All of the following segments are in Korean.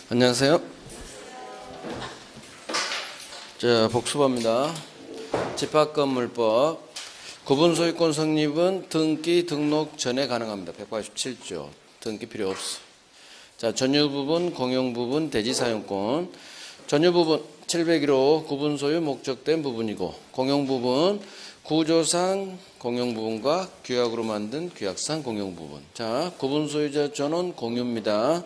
안녕하세요. 자, 복습합니다. 집합건물법. 구분소유권 성립은 등기 등록 전에 가능합니다. 187조. 등기 필요 없어. 자, 전유부분, 공용부분, 대지사용권. 전유부분 701호 구분소유 목적된 부분이고, 공용부분 구조상 공용부분과 규약으로 만든 규약상 공용부분. 자, 구분소유자 전원 공유입니다.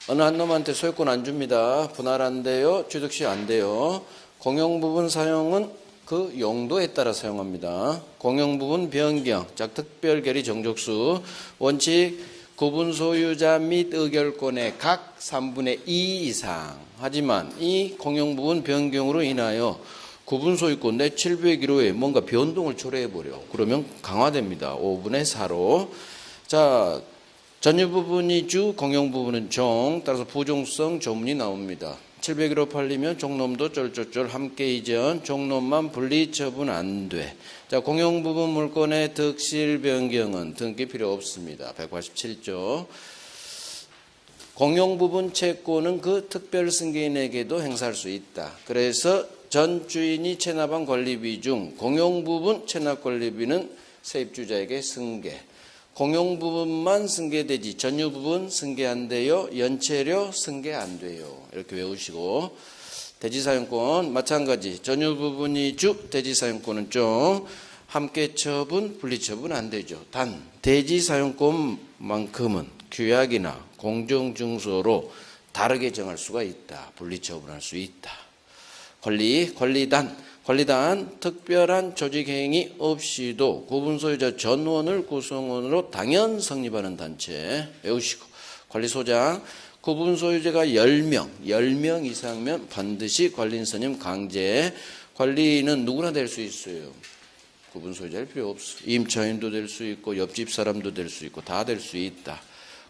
어느 한 놈한테 소유권 안 줍니다. 분할 안 돼요. 취득시 안 돼요. 공용부분 사용은 그 용도에 따라 사용합니다. 공용부분 변경, 특별결의 정족수, 원칙 구분소유자 및 의결권의 각 3분의 2 이상. 하지만 이 공용부분 변경으로 인하여 구분소유권 내 701호에 뭔가 변동을 초래해버려. 그러면 강화됩니다. 5분의 4로. 자, 전유부분이 주, 공용부분은 종, 따라서 부종성 조문이 나옵니다. 701호 팔리면 종놈도 쫄쫄쫄 함께 이전, 종놈만 분리 처분 안 돼. 자, 공용부분 물권의 득실 변경은 등기 필요 없습니다. 187조. 공용부분 채권은 그 특별 승계인에게도 행사할 수 있다. 그래서 전 주인이 체납한 권리비 중 공용부분 체납 권리비는 세입주자에게 승계. 공용부분만 승계되지 전유부분 승계 안 돼요. 연체료 승계 안 돼요. 이렇게 외우시고, 대지사용권 마찬가지. 전유부분이 주, 대지사용권은 좀 함께 처분, 분리처분 안 되죠. 단 대지사용권만큼은 규약이나 공정증서로 다르게 정할 수가 있다. 분리처분할 수 있다. 권리단 특별한 조직행위 없이도 구분소유자 전원을 구성원으로 당연 성립하는 단체. 외우시고, 권리소장 구분소유자가 10명 이상면 반드시 관리인선임 강제. 관리인은 누구나 될 수 있어요. 구분소유자일 필요 없어. 임차인도 될 수 있고 옆집 사람도 될 수 있고 다 될 수 있다.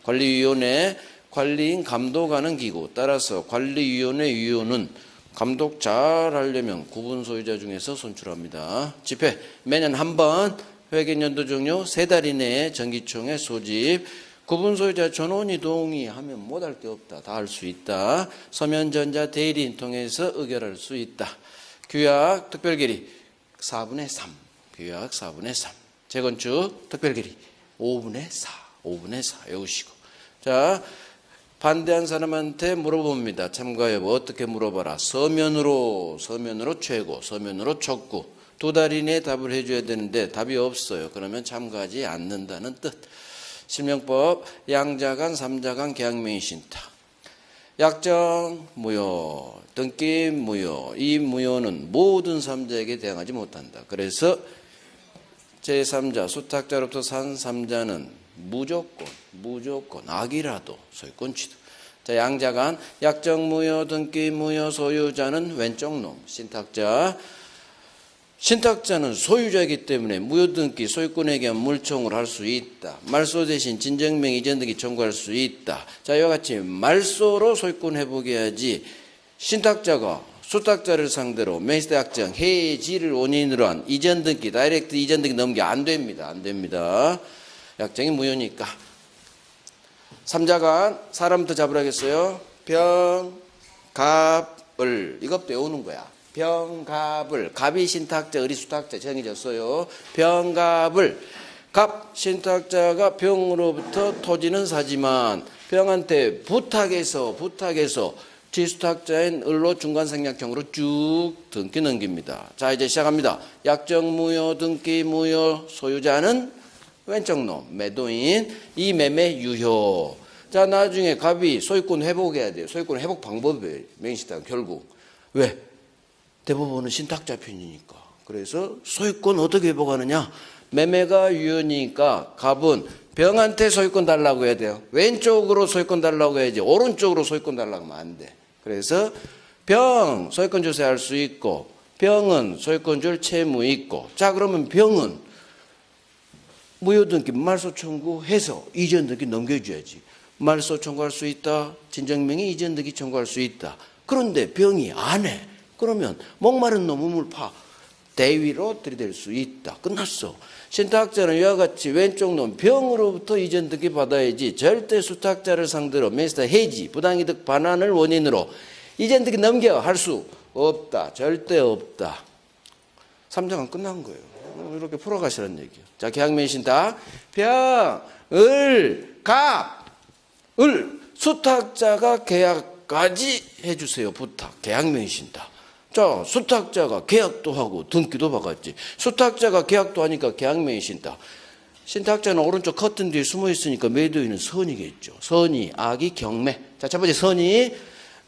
관리위원회 관리인 감독하는 기구. 따라서 관리위원회 위원은 감독 잘 하려면 구분소유자 중에서 선출합니다. 집회 매년 한 번, 회계연도 종료 3달 이내에 정기총회 소집. 구분소유자 전원이 동의하면 못할 게 없다. 다 할 수 있다. 서면전자 대리인 통해서 의결할 수 있다. 규약 특별결의 4분의 3. 규약 4분의 3. 재건축 특별결의 5분의 4. 5분의 4 외우시고. 자, 반대한 사람한테 물어봅니다. 참가 여부 어떻게 물어봐라. 서면으로 최고, 서면으로 촉구. 2달 이내에 답을 해줘야 되는데 답이 없어요. 그러면 참가하지 않는다는 뜻. 실명법 양자간, 삼자간 계약명의 신탁. 약정 무효, 등기 무효. 이 무효는 모든 3자에게 대항하지 못한다. 그래서 제3자, 수탁자로부터 산 3자는 무조건 악이라도 소유권 취득. 자, 양자간 약정 무효, 등기 무효, 소유자는 왼쪽 놈. 신탁자는 소유자이기 때문에 무효 등기 소유권에 대한 물청을 할 수 있다. 말소 대신 진정명 이전 등기 청구할 수 있다. 자, 이와 같이 말소로 소유권 회복해야지 신탁자가 수탁자를 상대로 매수대 약정 해지를 원인으로 한 이전 등기 다이렉트 이전 등기 넘게 안 됩니다. 안 됩니다. 약정이 무효니까. 3자간 사람부터 잡으라겠어요. 병갑을 이거 배우는 거야. 병갑을 갑이 신탁자, 을이 수탁자 정해졌어요. 병갑을 갑 신탁자가 병으로부터 토지는 사지만 병한테 부탁해서 지수탁자인 을로 중간생략형으로 쭉 등기 넘깁니다. 자, 이제 시작합니다. 약정 무효, 등기 무효, 소유자는 왼쪽 놈, 매도인, 이 매매 유효. 자, 나중에 갑이 소유권 회복해야 돼요. 소유권 회복 방법이 명시다, 결국. 왜? 대부분은 신탁자 편이니까. 그래서 소유권 어떻게 회복하느냐? 매매가 유효니까 갑은 병한테 소유권 달라고 해야 돼요. 왼쪽으로 소유권 달라고 해야지, 오른쪽으로 소유권 달라고 하면 안 돼. 그래서 병, 소유권 조세할 수 있고, 병은 소유권 줄 채무 있고. 자, 그러면 병은 무효등기 말소 청구해서 이전등기 넘겨줘야지. 말소 청구할 수 있다. 진정명의 이전등기 청구할 수 있다. 그런데 병이 안 해. 그러면 목마른 놈 우물 파. 대위로 들이댈 수 있다. 끝났어. 신탁자는 이와 같이 왼쪽 놈 병으로부터 이전 등기 받아야지 절대 수탁자를 상대로 매수다 해지 부당이득 반환을 원인으로 이전 등기 넘겨 할 수 없다. 절대 없다. 3장은 끝난 거예요. 이렇게 풀어가시라는 얘기예요. 자, 계약맹신탁 병, 을, 갑, 을 수탁자가 계약까지 해주세요. 부탁. 계약맹신탁. 자, 수탁자가 계약도 하고 등기도 박았지. 수탁자가 계약도 하니까 계약맹신탁. 신탁자는 오른쪽 커튼 뒤에 숨어 있으니까 매도인은 선이겠죠. 선이, 악이, 경매. 자, 첫 번째 선이.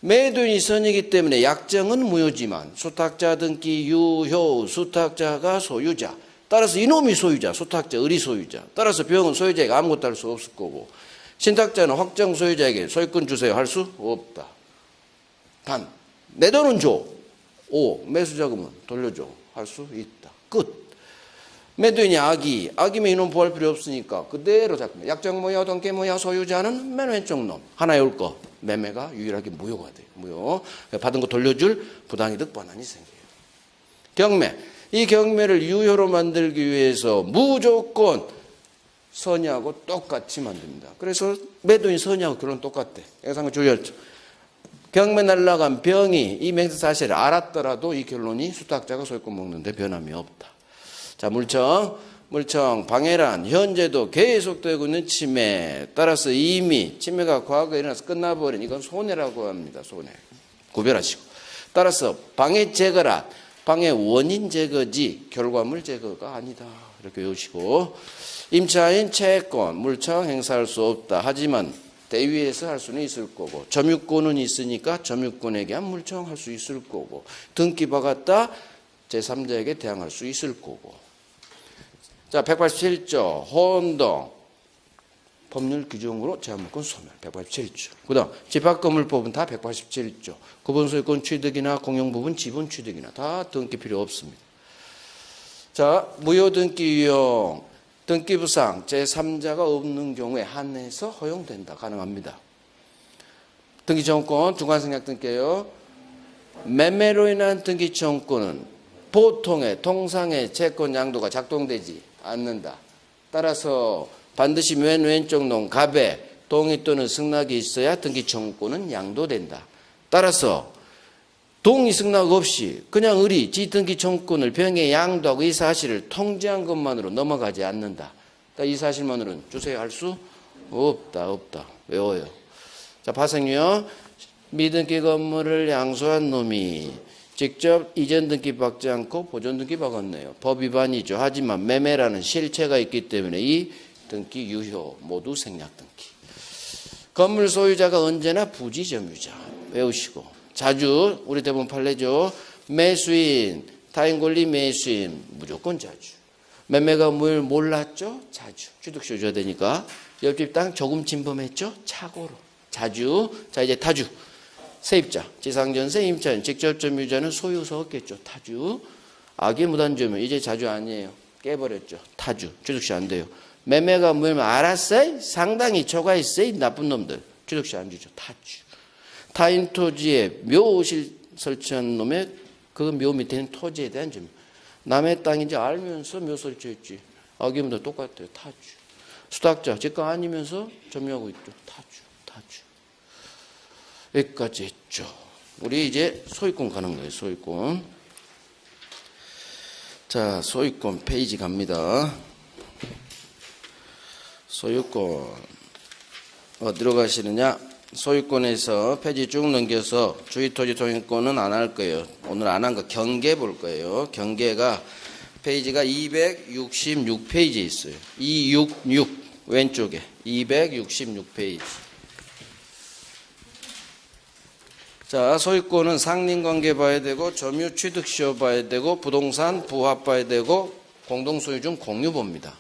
매도인이 선이기 때문에 약정은 무효지만 수탁자 등기 유효 수탁자가 소유자. 따라서 이놈이 소유자, 수탁자, 을이 소유자. 따라서 병은 소유자에게 아무것도 할 수 없을 거고 신탁자는 확정 소유자에게 소유권 주세요 할 수 없다. 단, 내 돈은 줘. 5. 매수자금은 돌려줘 할 수 있다. 끝. 매도인이 악이면 이놈 보호할 필요 없으니까 그대로 잡힙니다. 약정 무효, 등기 무효, 소유자는 맨 왼쪽 놈. 하나에 올 거. 매매가 유일하게 무효가 돼요. 무효. 받은 거 돌려줄 부당이득 반환이 생겨요. 경매. 이 경매를 유효로 만들기 위해서 무조건 선의하고 똑같이 만듭니다. 그래서 매도인 선의하고 결론 똑같대. 예상을 주의하죠. 경매 날라간 병이 이 맹세 사실을 알았더라도 이 결론이 수탁자가 소유권 먹는데 변함이 없다. 자, 물청, 방해란, 현재도 계속되고 있는 침해. 따라서 이미 침해가 과거에 일어나서 끝나버린 이건 손해라고 합니다. 손해. 구별하시고. 따라서 방해 제거란, 방해 원인 제거지 결과물 제거가 아니다. 이렇게 외우시고. 임차인 채권, 물청 행사할 수 없다. 하지만 대위에서 할 수는 있을 거고. 점유권은 있으니까 점유권에게 한 물청할 수 있을 거고. 등기 박았다. 제3자에게 대항할 수 있을 거고. 자, 187조 혼동 법률 규정으로 제한물권 소멸 187조. 그다음 집합건물법은 다 187조. 구분소유권 취득이나 공용부분 지분 취득이나 다 등기 필요 없습니다. 자, 무효등기 유형 등기부상 제3자가 없는 경우에 한해서 허용된다. 가능합니다. 등기청권 중간생략 등기예요. 매매로 인한 등기청권은 보통의 통상의 채권 양도가 작동되지 않는다. 따라서 반드시 맨 왼쪽 놈 갑에 동의 또는 승낙이 있어야 등기청구권은 양도된다. 따라서 동의 승낙 없이 그냥 을이 지 등기청구권을 병에 양도하고 이 사실을 통지한 것만으로 넘어가지 않는다. 이 사실만으로는 주세요 할 수 없다. 외워요. 자, 파생유형 미등기 건물을 양수한 놈이 직접 이전 등기 박지 않고 보존 등기 박았네요. 법 위반이죠. 하지만 매매라는 실체가 있기 때문에 이 등기 유효 모두 생략 등기. 건물 소유자가 언제나 부지 점유자. 외우시고. 자주 우리 대부분 판례죠. 매수인, 타인 권리 매수인 무조건 자주. 매매가 뭘 몰랐죠? 자주. 취득세 줘야 되니까. 옆집 땅 조금 침범했죠? 착오로. 자주. 자, 이제 타주. 세입자, 지상전세, 임차인, 직접 점유자는 소유서 없겠죠. 타주. 악의 무단점유, 이제 자주 아니에요. 깨버렸죠. 타주. 취득세 안 돼요. 매매가 뭐면 알았어요? 상당히 초과했어요? 나쁜 놈들. 취득세 안 주죠. 타주. 타인 토지에 묘실 설치한 놈의 그 묘 밑에는 토지에 대한 점유. 남의 땅인지 알면서 묘 설치했지. 악의 무단 똑같아요. 타주. 수탁자, 제 거 아니면서 점유하고 있죠. 타주. 여기까지 했죠. 우리 이제 소유권 가는 거예요. 소유권. 자, 소유권 페이지 갑니다. 소유권 어디로 가시느냐? 소유권에서 페이지 쭉 넘겨서 주의토지 통행권은 안 할 거예요. 오늘 안 한 거 경계 볼 거예요. 경계가 페이지가 266페이지에 있어요. 266 왼쪽에 266페이지. 자, 소유권은 상린관계 봐야 되고 점유 취득시효 봐야 되고 부동산 부합 봐야 되고 공동소유 중 공유 봅니다.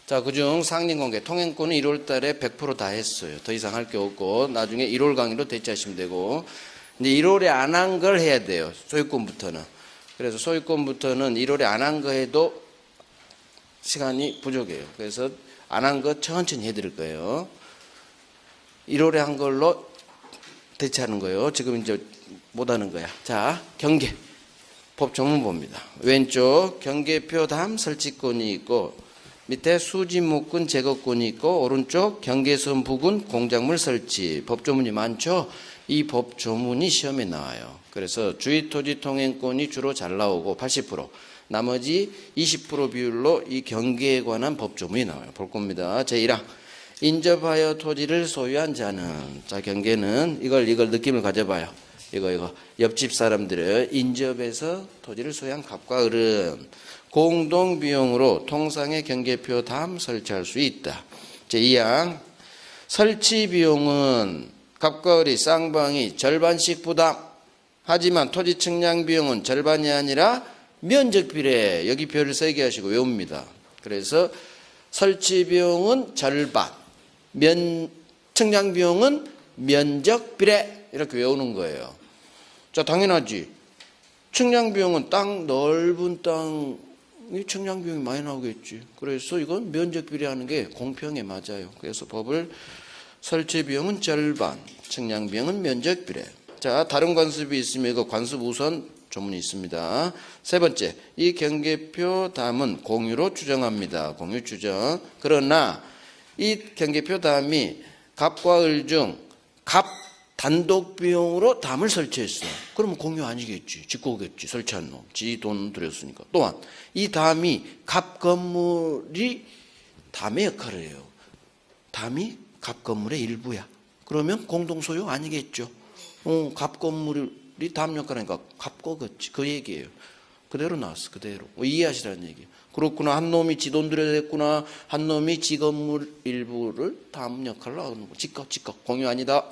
자, 그중 상린관계 통행권은 1월 달에 100% 다 했어요. 더 이상 할 게 없고 나중에 1월 강의로 대체하시면 되고 근데 1월에 안 한 걸 해야 돼요. 소유권부터는. 그래서 소유권부터는 1월에 안 한 거 해도 시간이 부족해요. 그래서 안 한 거 천천히 해드릴 거예요. 1월에 한 걸로 대체하는 거예요. 지금 이제 못하는 거야. 자, 경계. 법조문봅니다. 왼쪽 경계표 담 설치권이 있고 밑에 수지목근 제거권이 있고 오른쪽 경계선 부근 공작물 설치. 법조문이 많죠. 이 법조문이 시험에 나와요. 그래서 주의토지 통행권이 주로 잘 나오고 80%, 나머지 20% 비율로 이 경계에 관한 법조문이 나와요. 볼 겁니다. 제1항 인접하여 토지를 소유한 자는, 자 경계는 이걸 느낌을 가져봐요. 이거 옆집 사람들을 인접해서 토지를 소유한 갑과 을은 공동 비용으로 통상의 경계표 담 설치할 수 있다. 제2항 설치 비용은 갑과 을이 쌍방이 절반씩 부담. 하지만 토지 측량 비용은 절반이 아니라 면적 비례. 여기 표를 세게 하시고 외웁니다. 그래서 설치 비용은 절반, 측량 비용은 면적 비례. 이렇게 외우는 거예요. 자, 당연하지. 측량 비용은 넓은 땅이 측량 비용이 많이 나오겠지. 그래서 이건 면적 비례하는 게 공평에 맞아요. 그래서 법을 설치 비용은 절반, 측량 비용은 면적 비례. 자, 다른 관습이 있으면 이거 관습 우선 조문이 있습니다. 세 번째, 이 경계표 담은 공유로 추정합니다. 공유 추정. 그러나 이 경계표 담이 갑과 을 중 갑 단독 비용으로 담을 설치했어. 그러면 공유 아니겠지. 직고겠지. 설치한 놈. 지 돈 들였으니까. 또한 이 담이 갑 건물이 담의 역할을 해요. 담이 갑 건물의 일부야. 그러면 공동소유 아니겠죠. 갑 건물이 담 역할하니까 갑 거겠지. 그 얘기예요. 그대로 나왔어. 그대로. 이해하시라는 얘기예요. 그렇구나. 한 놈이 지 돈 들여야 됐구나. 한 놈이 지 건물 일부를 담 역할을 하는 거. 직각. 공유 아니다.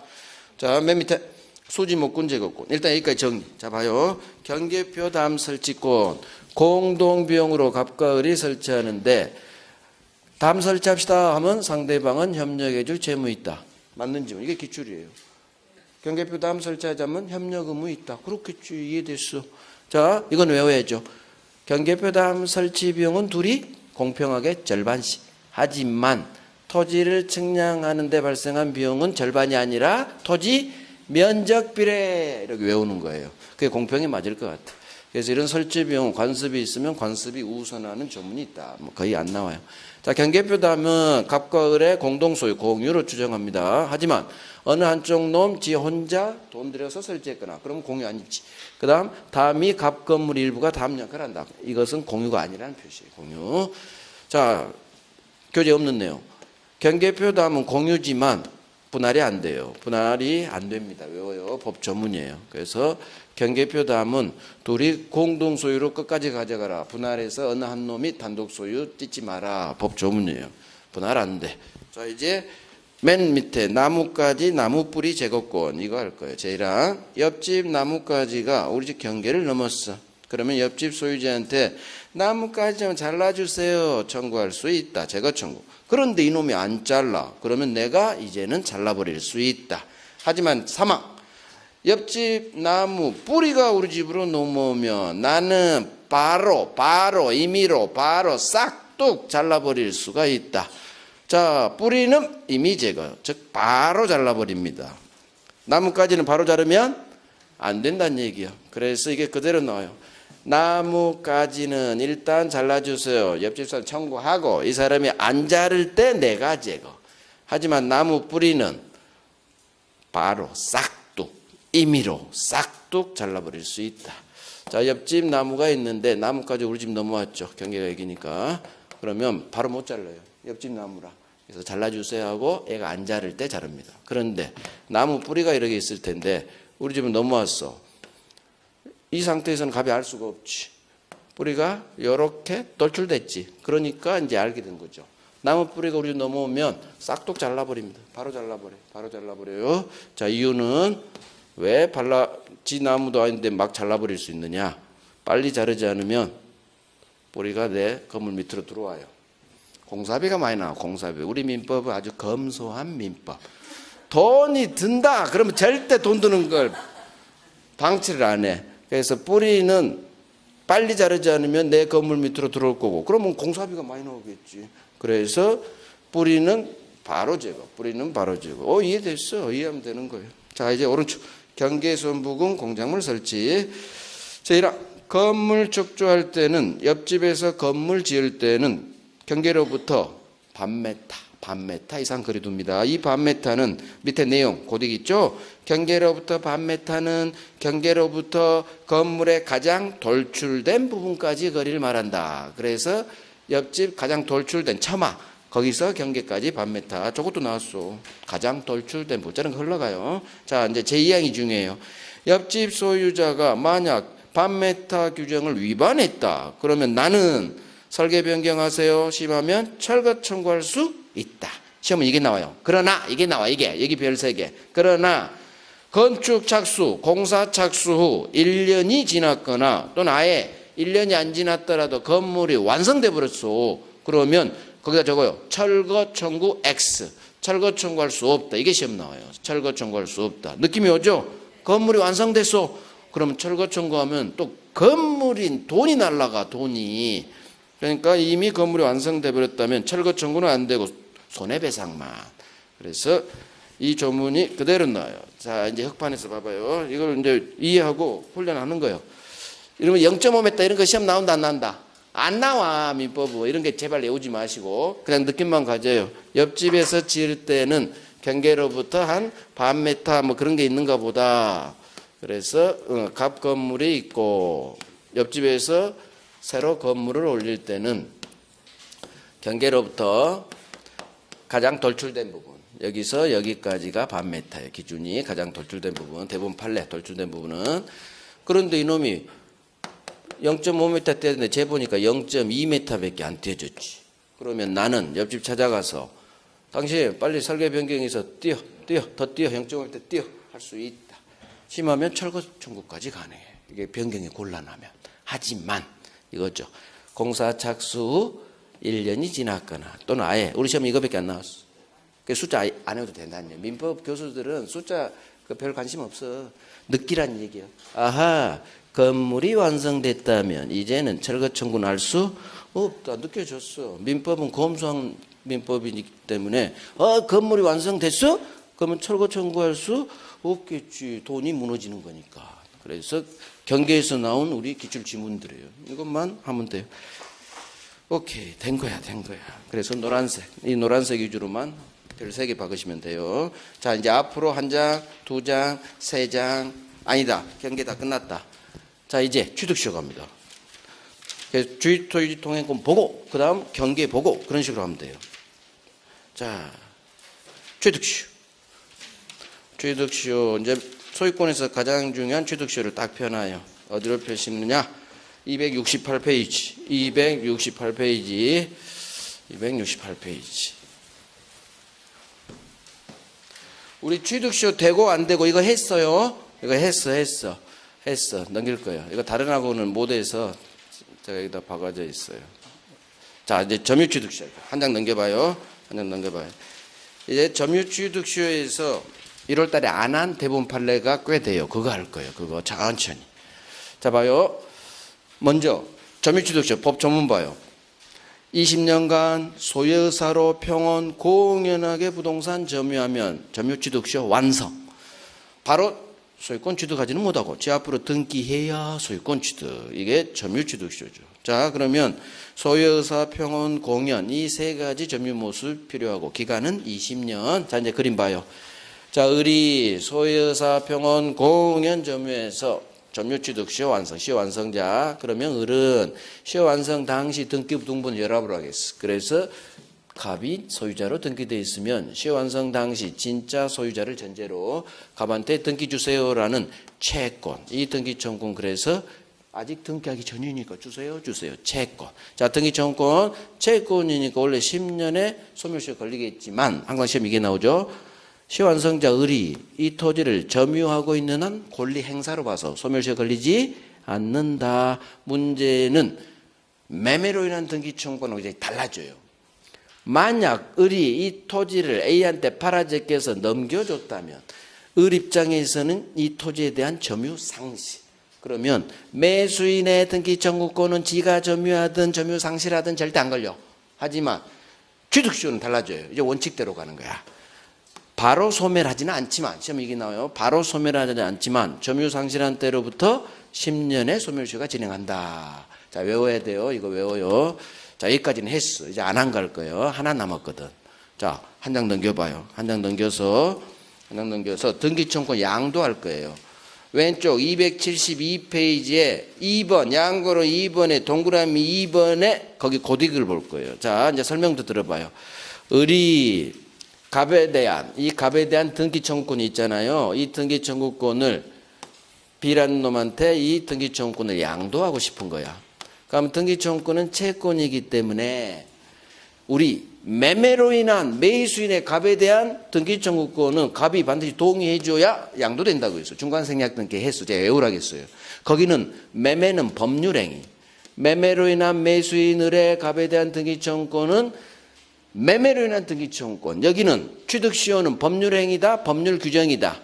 자, 맨 밑에 수지목근 제거권. 일단 여기까지 정리. 자, 봐요. 경계표 담 설치권. 공동비용으로 갑과 을이 설치하는데 담 설치합시다 하면 상대방은 협력해 줄 채무 있다. 맞는 질문. 이게 기출이에요. 경계표 담 설치하자면 협력 의무 있다. 그렇겠지. 이해됐어. 자, 이건 외워야죠. 경계표 담 설치 비용은 둘이 공평하게 절반씩. 하지만 토지를 측량하는 데 발생한 비용은 절반이 아니라 토지 면적 비례. 이렇게 외우는 거예요. 그게 공평에 맞을 것 같아. 그래서 이런 설치 비용 관습이 있으면 관습이 우선하는 조문이 있다. 뭐 거의 안 나와요. 자, 경계표 담은 갑과 을의 공동소유 공유로 추정합니다. 하지만 어느 한쪽 놈 지 혼자 돈 들여서 설치했거나 그러면 공유 아니지. 그 다음 담이 갑 건물 일부가 담 역할을 한다. 이것은 공유가 아니라는 표시예요. 공유. 자, 교재 없는 내용. 경계표 담은 공유지만 분할이 안 돼요. 분할이 안 됩니다. 외워요. 법 조문이에요. 그래서 경계표 담은 둘이 공동 소유로 끝까지 가져가라. 분할해서 어느 한 놈이 단독 소유 찢지 마라. 법 조문이에요. 분할 안 돼. 자, 이제 맨 밑에 나뭇가지 나무뿌리 제거권 이거 할 거예요. 제1항 옆집 나뭇가지가 우리 집 경계를 넘었어. 그러면 옆집 소유자한테 나뭇가지 좀 잘라주세요 청구할 수 있다. 제거 청구. 그런데 이놈이 안 잘라. 그러면 내가 이제는 잘라버릴 수 있다. 하지만 사망. 옆집 나무 뿌리가 우리 집으로 넘어오면 나는 바로 임의로 바로 싹둑 잘라버릴 수가 있다. 자, 뿌리는 임의 제거. 즉 바로 잘라버립니다. 나뭇가지는 바로 자르면 안 된다는 얘기야. 그래서 이게 그대로 나와요. 나뭇가지는 일단 잘라주세요. 옆집 사람 청구하고 이 사람이 안 자를 때 내가 제거. 하지만 나무 뿌리는 바로 싹둑 임의로 싹둑 잘라버릴 수 있다. 자, 옆집 나무가 있는데 나뭇가지 우리 집 넘어왔죠. 경계가 여기니까. 그러면 바로 못 잘라요. 옆집 나무라. 그래서 잘라주세요 하고 애가 안 자를 때 자릅니다. 그런데 나무 뿌리가 이렇게 있을 텐데 우리 집은 넘어왔어. 이 상태에서는 갑이 알 수가 없지. 뿌리가 이렇게 돌출됐지. 그러니까 이제 알게 된 거죠. 나무 뿌리가 우리 넘어오면 싹둑 잘라버립니다. 바로 잘라버려요. 자, 이유는 왜 지 나무도 아닌데 막 잘라버릴 수 있느냐. 빨리 자르지 않으면 뿌리가 내 건물 밑으로 들어와요. 공사비가 많이 나와. 공사비. 우리 민법은 아주 검소한 민법. 돈이 든다. 그러면 절대 돈 드는 걸 방치를 안 해. 그래서 뿌리는 빨리 자르지 않으면 내 건물 밑으로 들어올 거고 그러면 공사비가 많이 나오겠지. 그래서 뿌리는 바로 제거. 이해됐어. 이해하면 되는 거예요. 자, 이제 오른쪽 경계선 부근 공작물 설치. 자, 건물 축조할 때는 옆집에서 건물 지을 때는 경계로부터 반메타 이상 거리둡니다. 이 반메타는 밑에 내용 고딕 있죠? 경계로부터 반메타는 경계로부터 건물의 가장 돌출된 부분까지 거리를 말한다. 그래서 옆집 가장 돌출된 처마 거기서 경계까지 반메타. 저것도 나왔어. 가장 돌출된 부분. 저런 거 흘러가요. 자, 이제 제2항이 중요해요. 옆집 소유자가 만약 반메타 규정을 위반했다. 그러면 나는 설계 변경하세요. 심하면 철거 청구할 수 있다. 시험은 이게 나와요. 그러나 이게 나와. 이게 여기 별 3개. 그러나 건축 착수, 공사 착수 후 1년이 지났거나 또는 아예 1년이 안 지났더라도 건물이 완성돼 버렸어. 그러면 거기다 적어요. 철거 청구 X. 철거 청구할 수 없다. 이게 시험 나와요. 철거 청구할 수 없다. 느낌이 오죠? 건물이 완성됐어. 그러면 철거 청구하면 또 건물인 돈이 날라가. 돈이. 그러니까 이미 건물이 완성돼 버렸다면 철거 청구는 안 되고 손해배상만. 그래서 이 조문이 그대로 나와요. 자, 이제 흑판에서 봐봐요. 이걸 이제 이해하고 훈련하는 거예요. 이러면 0.5m 이런 거 시험 나온다 안 나온다? 안 나와. 민법은 이런 게 제발 외우지 마시고 그냥 느낌만 가져요. 옆집에서 지을 때는 경계로부터 한 반메타 뭐 그런 게 있는가 보다. 그래서 갑 건물이 있고 옆집에서 새로 건물을 올릴 때는 경계로부터 가장 돌출된 부분 여기서 여기까지가 반메타예요. 기준이 가장 돌출된 부분 대부분 판례 돌출된 부분은. 그런데 이놈이 0.5m 떼는데 재보니까 0.2m밖에 안 떼졌지. 그러면 나는 옆집 찾아가서 당신 빨리 설계 변경해서 더 뛰어 0.5m 뛰어 할 수 있다. 심하면 철거 청구까지 가능해. 이게 변경이 곤란하면. 하지만 이거죠. 공사 착수 후 1년이 지났거나 또는 아예 우리 시험에 이거밖에 안 나왔어. 그 숫자 안 해도 된다는 얘기예요. 민법 교수들은 숫자 별 관심 없어. 느끼란 얘기예요. 아하, 건물이 완성됐다면 이제는 철거 청구는 할 수 없다. 느껴졌어. 민법은 검수한 민법이기 때문에 건물이 완성됐어? 그러면 철거 청구할 수 없겠지. 돈이 무너지는 거니까. 그래서 경계에서 나온 우리 기출 지문들이에요. 이것만 하면 돼요. 오케이, 된 거야. 그래서 노란색, 이 노란색 위주로만 별 3개 박으시면 돼요. 자, 이제 앞으로 1장, 2장, 3장, 아니다. 경계 다 끝났다. 자, 이제 취득시효 갑니다. 주의토지 통행권 보고, 그 다음 경계 보고, 그런 식으로 하면 돼요. 자, 취득시효. 이제 소유권에서 가장 중요한 취득시효를 딱 펴놔요. 어디로 펴시느냐? 268페이지. 268페이지. 우리 취득시효 되고 안 되고 이거 했어요. 이거 했어. 넘길 거예요. 이거 다른 학원은 못해서 제가 여기다 박아져 있어요. 자, 이제 점유취득시효. 한 장 넘겨봐요. 이제 점유취득시효에서 1월 달에 안 한 대부분 판례가 꽤 돼요. 그거 할 거예요. 그거 천천히. 자, 봐요. 먼저 점유취득시효 법 조문 봐요. 20년간 소유의사로 평온 공연하게 부동산 점유하면 점유취득시효 완성. 바로 소유권 취득하지는 못하고 제 앞으로 등기해야 소유권 취득. 이게 점유취득시효죠. 자, 그러면 소유의사 평온 공연 이 3가지 점유 모습 필요하고 기간은 20년. 자, 이제 그림 봐요. 자, 을이 소유의사 평온 공연 점유해서 점유취득시효 완성, 시효 완성자. 그러면 을은 시효 완성 당시 등기부등본 열압을 하겠어. 그래서 갑이 소유자로 등기되어 있으면 시효 완성 당시 진짜 소유자를 전제로 갑한테 등기 주세요라는 채권. 이 등기 청구권 그래서 아직 등기하기 전이니까 주세요. 채권. 자, 등기 청구권 채권이니까 원래 10년에 소멸시효 걸리겠지만 항상 시험 이게 나오죠. 시효완성자 을이 이 토지를 점유하고 있는 한 권리 행사로 봐서 소멸시효 걸리지 않는다. 문제는 매매로 인한 등기 청구는 이제 달라져요. 만약 을이 이 토지를 A한테 팔아 제껴서 넘겨줬다면 을 입장에서는 이 토지에 대한 점유 상실. 그러면 매수인의 등기 청구권은 지가 점유하든 점유 상실하든 절대 안 걸려. 하지만 취득시효는 달라져요. 이제 원칙대로 가는 거야. 바로 소멸하지는 않지만 시험 이게 나와요. 바로 소멸하지 않지만 점유 상실한 때로부터 10년의 소멸시효가 진행한다. 자, 외워야 돼요. 이거 외워요. 자, 여기까지는 했어. 이제 안 갈 거예요. 하나 남았거든. 자, 한 장 넘겨봐요. 한 장 넘겨서 등기청구권 양도할 거예요. 왼쪽 272페이지에 2번, 양거로 2번에 동그라미 2번에 거기 고딕을 볼 거예요. 자, 이제 설명도 들어봐요. 이 갑에 대한 등기청구권이 있잖아요. 이 등기청구권을 B라는 놈한테 이 등기청구권을 양도하고 싶은 거야. 그럼 등기청구권은 채권이기 때문에 우리 매매로 인한 매수인의 갑에 대한 등기청구권은 갑이 반드시 동의해줘야 양도된다고 했어요. 중간생략 등기 했어. 제가 외우라겠어요. 거기는 매매는 법률행위. 매매로 인한 매수인의 갑에 대한 등기청구권은 매매로 인한 등기청구권. 여기는 취득시효는 법률행위다, 법률규정이다.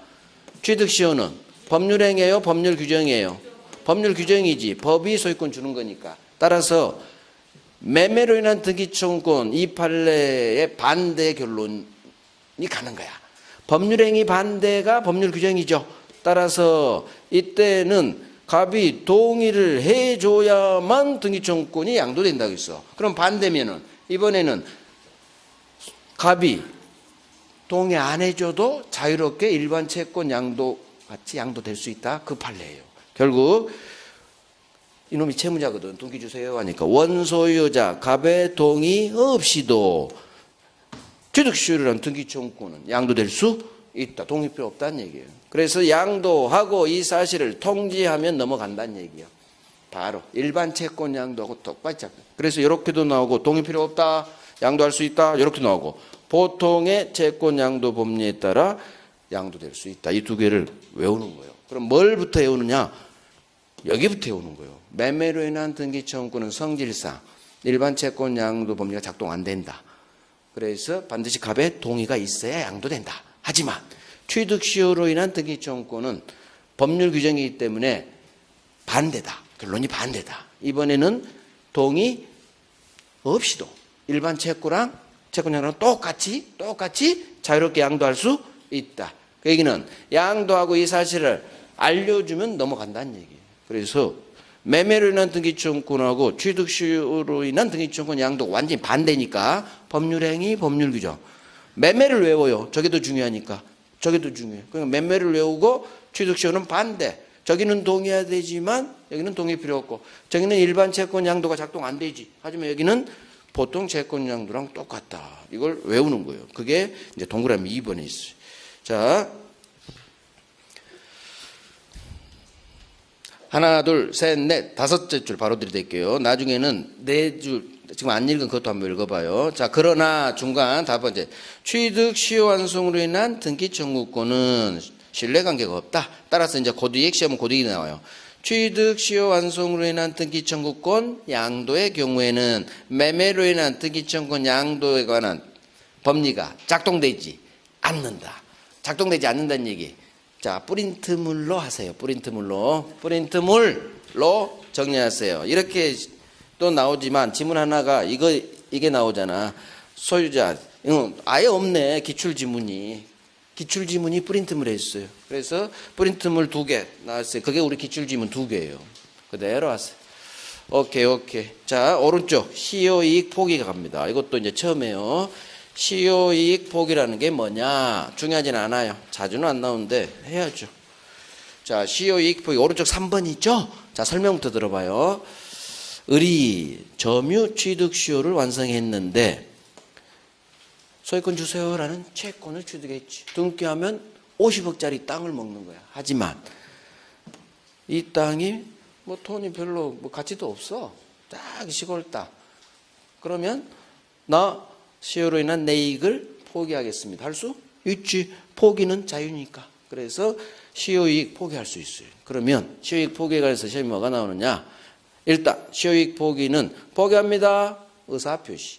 취득시효는 법률행위예요, 법률규정이에요? 법률규정이지. 법이 소유권 주는 거니까. 따라서 매매로 인한 등기청구권 이 판례의 반대 결론이 가는 거야. 법률행위 반대가 법률규정이죠. 따라서 이때는 갑이 동의를 해줘야만 등기청구권이 양도된다고 했어. 그럼 반대면은 이번에는 갑이 동의 안 해줘도 자유롭게 일반 채권 양도 같이 양도될 수 있다. 그 판례예요. 결국 이놈이 채무자거든. 등기 주세요 하니까 원소유자 갑의 동의 없이도 취득시효라는 등기청구권은 양도될 수 있다. 동의 필요 없다는 얘기예요. 그래서 양도하고 이 사실을 통지하면 넘어간다는 얘기예요. 바로 일반 채권 양도하고 똑같이. 그래서 이렇게도 나오고 동의 필요 없다. 양도할 수 있다. 이렇게 나오고 보통의 채권 양도 법리에 따라 양도될 수 있다. 이 두 개를 외우는 거예요. 그럼 뭘부터 외우느냐? 여기부터 외우는 거예요. 매매로 인한 등기청구권은 성질상 일반 채권 양도 법리가 작동 안 된다. 그래서 반드시 갑의 동의가 있어야 양도된다. 하지만 취득시효로 인한 등기청구권은 법률 규정이기 때문에 반대다. 결론이 반대다. 이번에는 동의 없이도 일반 채권랑 채권 양도랑 똑같이 자유롭게 양도할 수 있다. 그 얘기는 양도하고 이 사실을 알려주면 넘어간다는 얘기예요. 그래서 매매로 인한 등기청구권하고 취득시효로 인한 등기청구권 양도 완전히 반대니까 법률행위, 법률규정. 매매를 외워요. 저게 더 중요하니까. 저게 더 중요해요. 그러니까 매매를 외우고 취득시효는 반대. 저기는 동의해야 되지만 여기는 동의 필요 없고 저기는 일반 채권 양도가 작동 안 되지. 하지만 여기는 보통 채권 양도랑 똑같다. 이걸 외우는 거예요. 그게 이제 동그라미 2번에 있어요. 자, 하나, 둘, 셋, 넷, 다섯째 줄 바로 들이댈게요. 나중에는 네 줄, 지금 안 읽은 그것도 한번 읽어봐요. 자, 그러나 중간 다섯 번째. 취득 시효 완성으로 인한 등기 청구권은 신뢰관계가 없다. 따라서 이제 고딕, 시험은 고딕이 나와요. 취득 시효 완성으로 인한 등기 청구권 양도의 경우에는 매매로 인한 등기 청구권 양도에 관한 법리가 작동되지 않는다. 작동되지 않는다는 얘기. 자, 프린트물로 하세요. 프린트물로 정리하세요. 이렇게 또 나오지만 지문 하나가 이게 나오잖아. 소유자 아예 없네. 기출지문이 프린트물에 있어요. 그래서 프린트물 2개 나왔어요. 그게 우리 기출지문 2개예요. 그대로 하세요. 오케이. 자, 오른쪽 시효이익 포기가 갑니다. 이것도 이제 처음에요. 시효이익 포기라는 게 뭐냐? 중요하진 않아요. 자주는 안 나오는데 해야죠. 자, 시효이익 포기 오른쪽 3번 있죠? 자, 설명부터 들어봐요. 을이 점유 취득 시효를 완성했는데 소유권 주세요라는 채권을 취득했지. 등기하면 50억짜리 땅을 먹는 거야. 하지만 이 땅이 뭐 돈이 별로 뭐 가치도 없어. 딱 시골 땅. 그러면 나 시효로 인한 내 이익을 포기하겠습니다. 할 수 있지. 포기는 자유니까. 그래서 시효이익 포기할 수 있어요. 그러면 시효이익 포기에 관해서 시험이 뭐가 나오느냐. 일단 시효이익 포기는 포기합니다. 의사표시.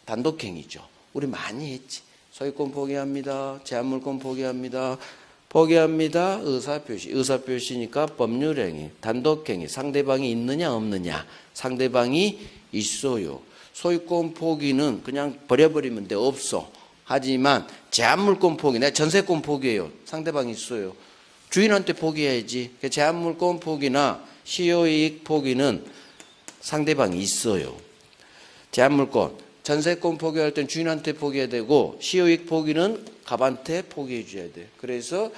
단독행위죠. 우리 많이 했지. 소유권 포기합니다. 제한물권 포기합니다. 의사표시니까 법률행위, 단독행위. 상대방이 있느냐 없느냐. 상대방이 있어요. 소유권 포기는 그냥 버려버리면 돼. 없어. 하지만 제한물권 포기, 내가 전세권 포기해요. 상대방이 있어요. 주인한테 포기해야지. 제한물권 포기나 시효이익 포기는 상대방이 있어요. 제한물권, 전세권 포기할 땐 주인한테 포기해야 되고 시효이익 포기는 갑한테 포기해 줘야 돼. 그래서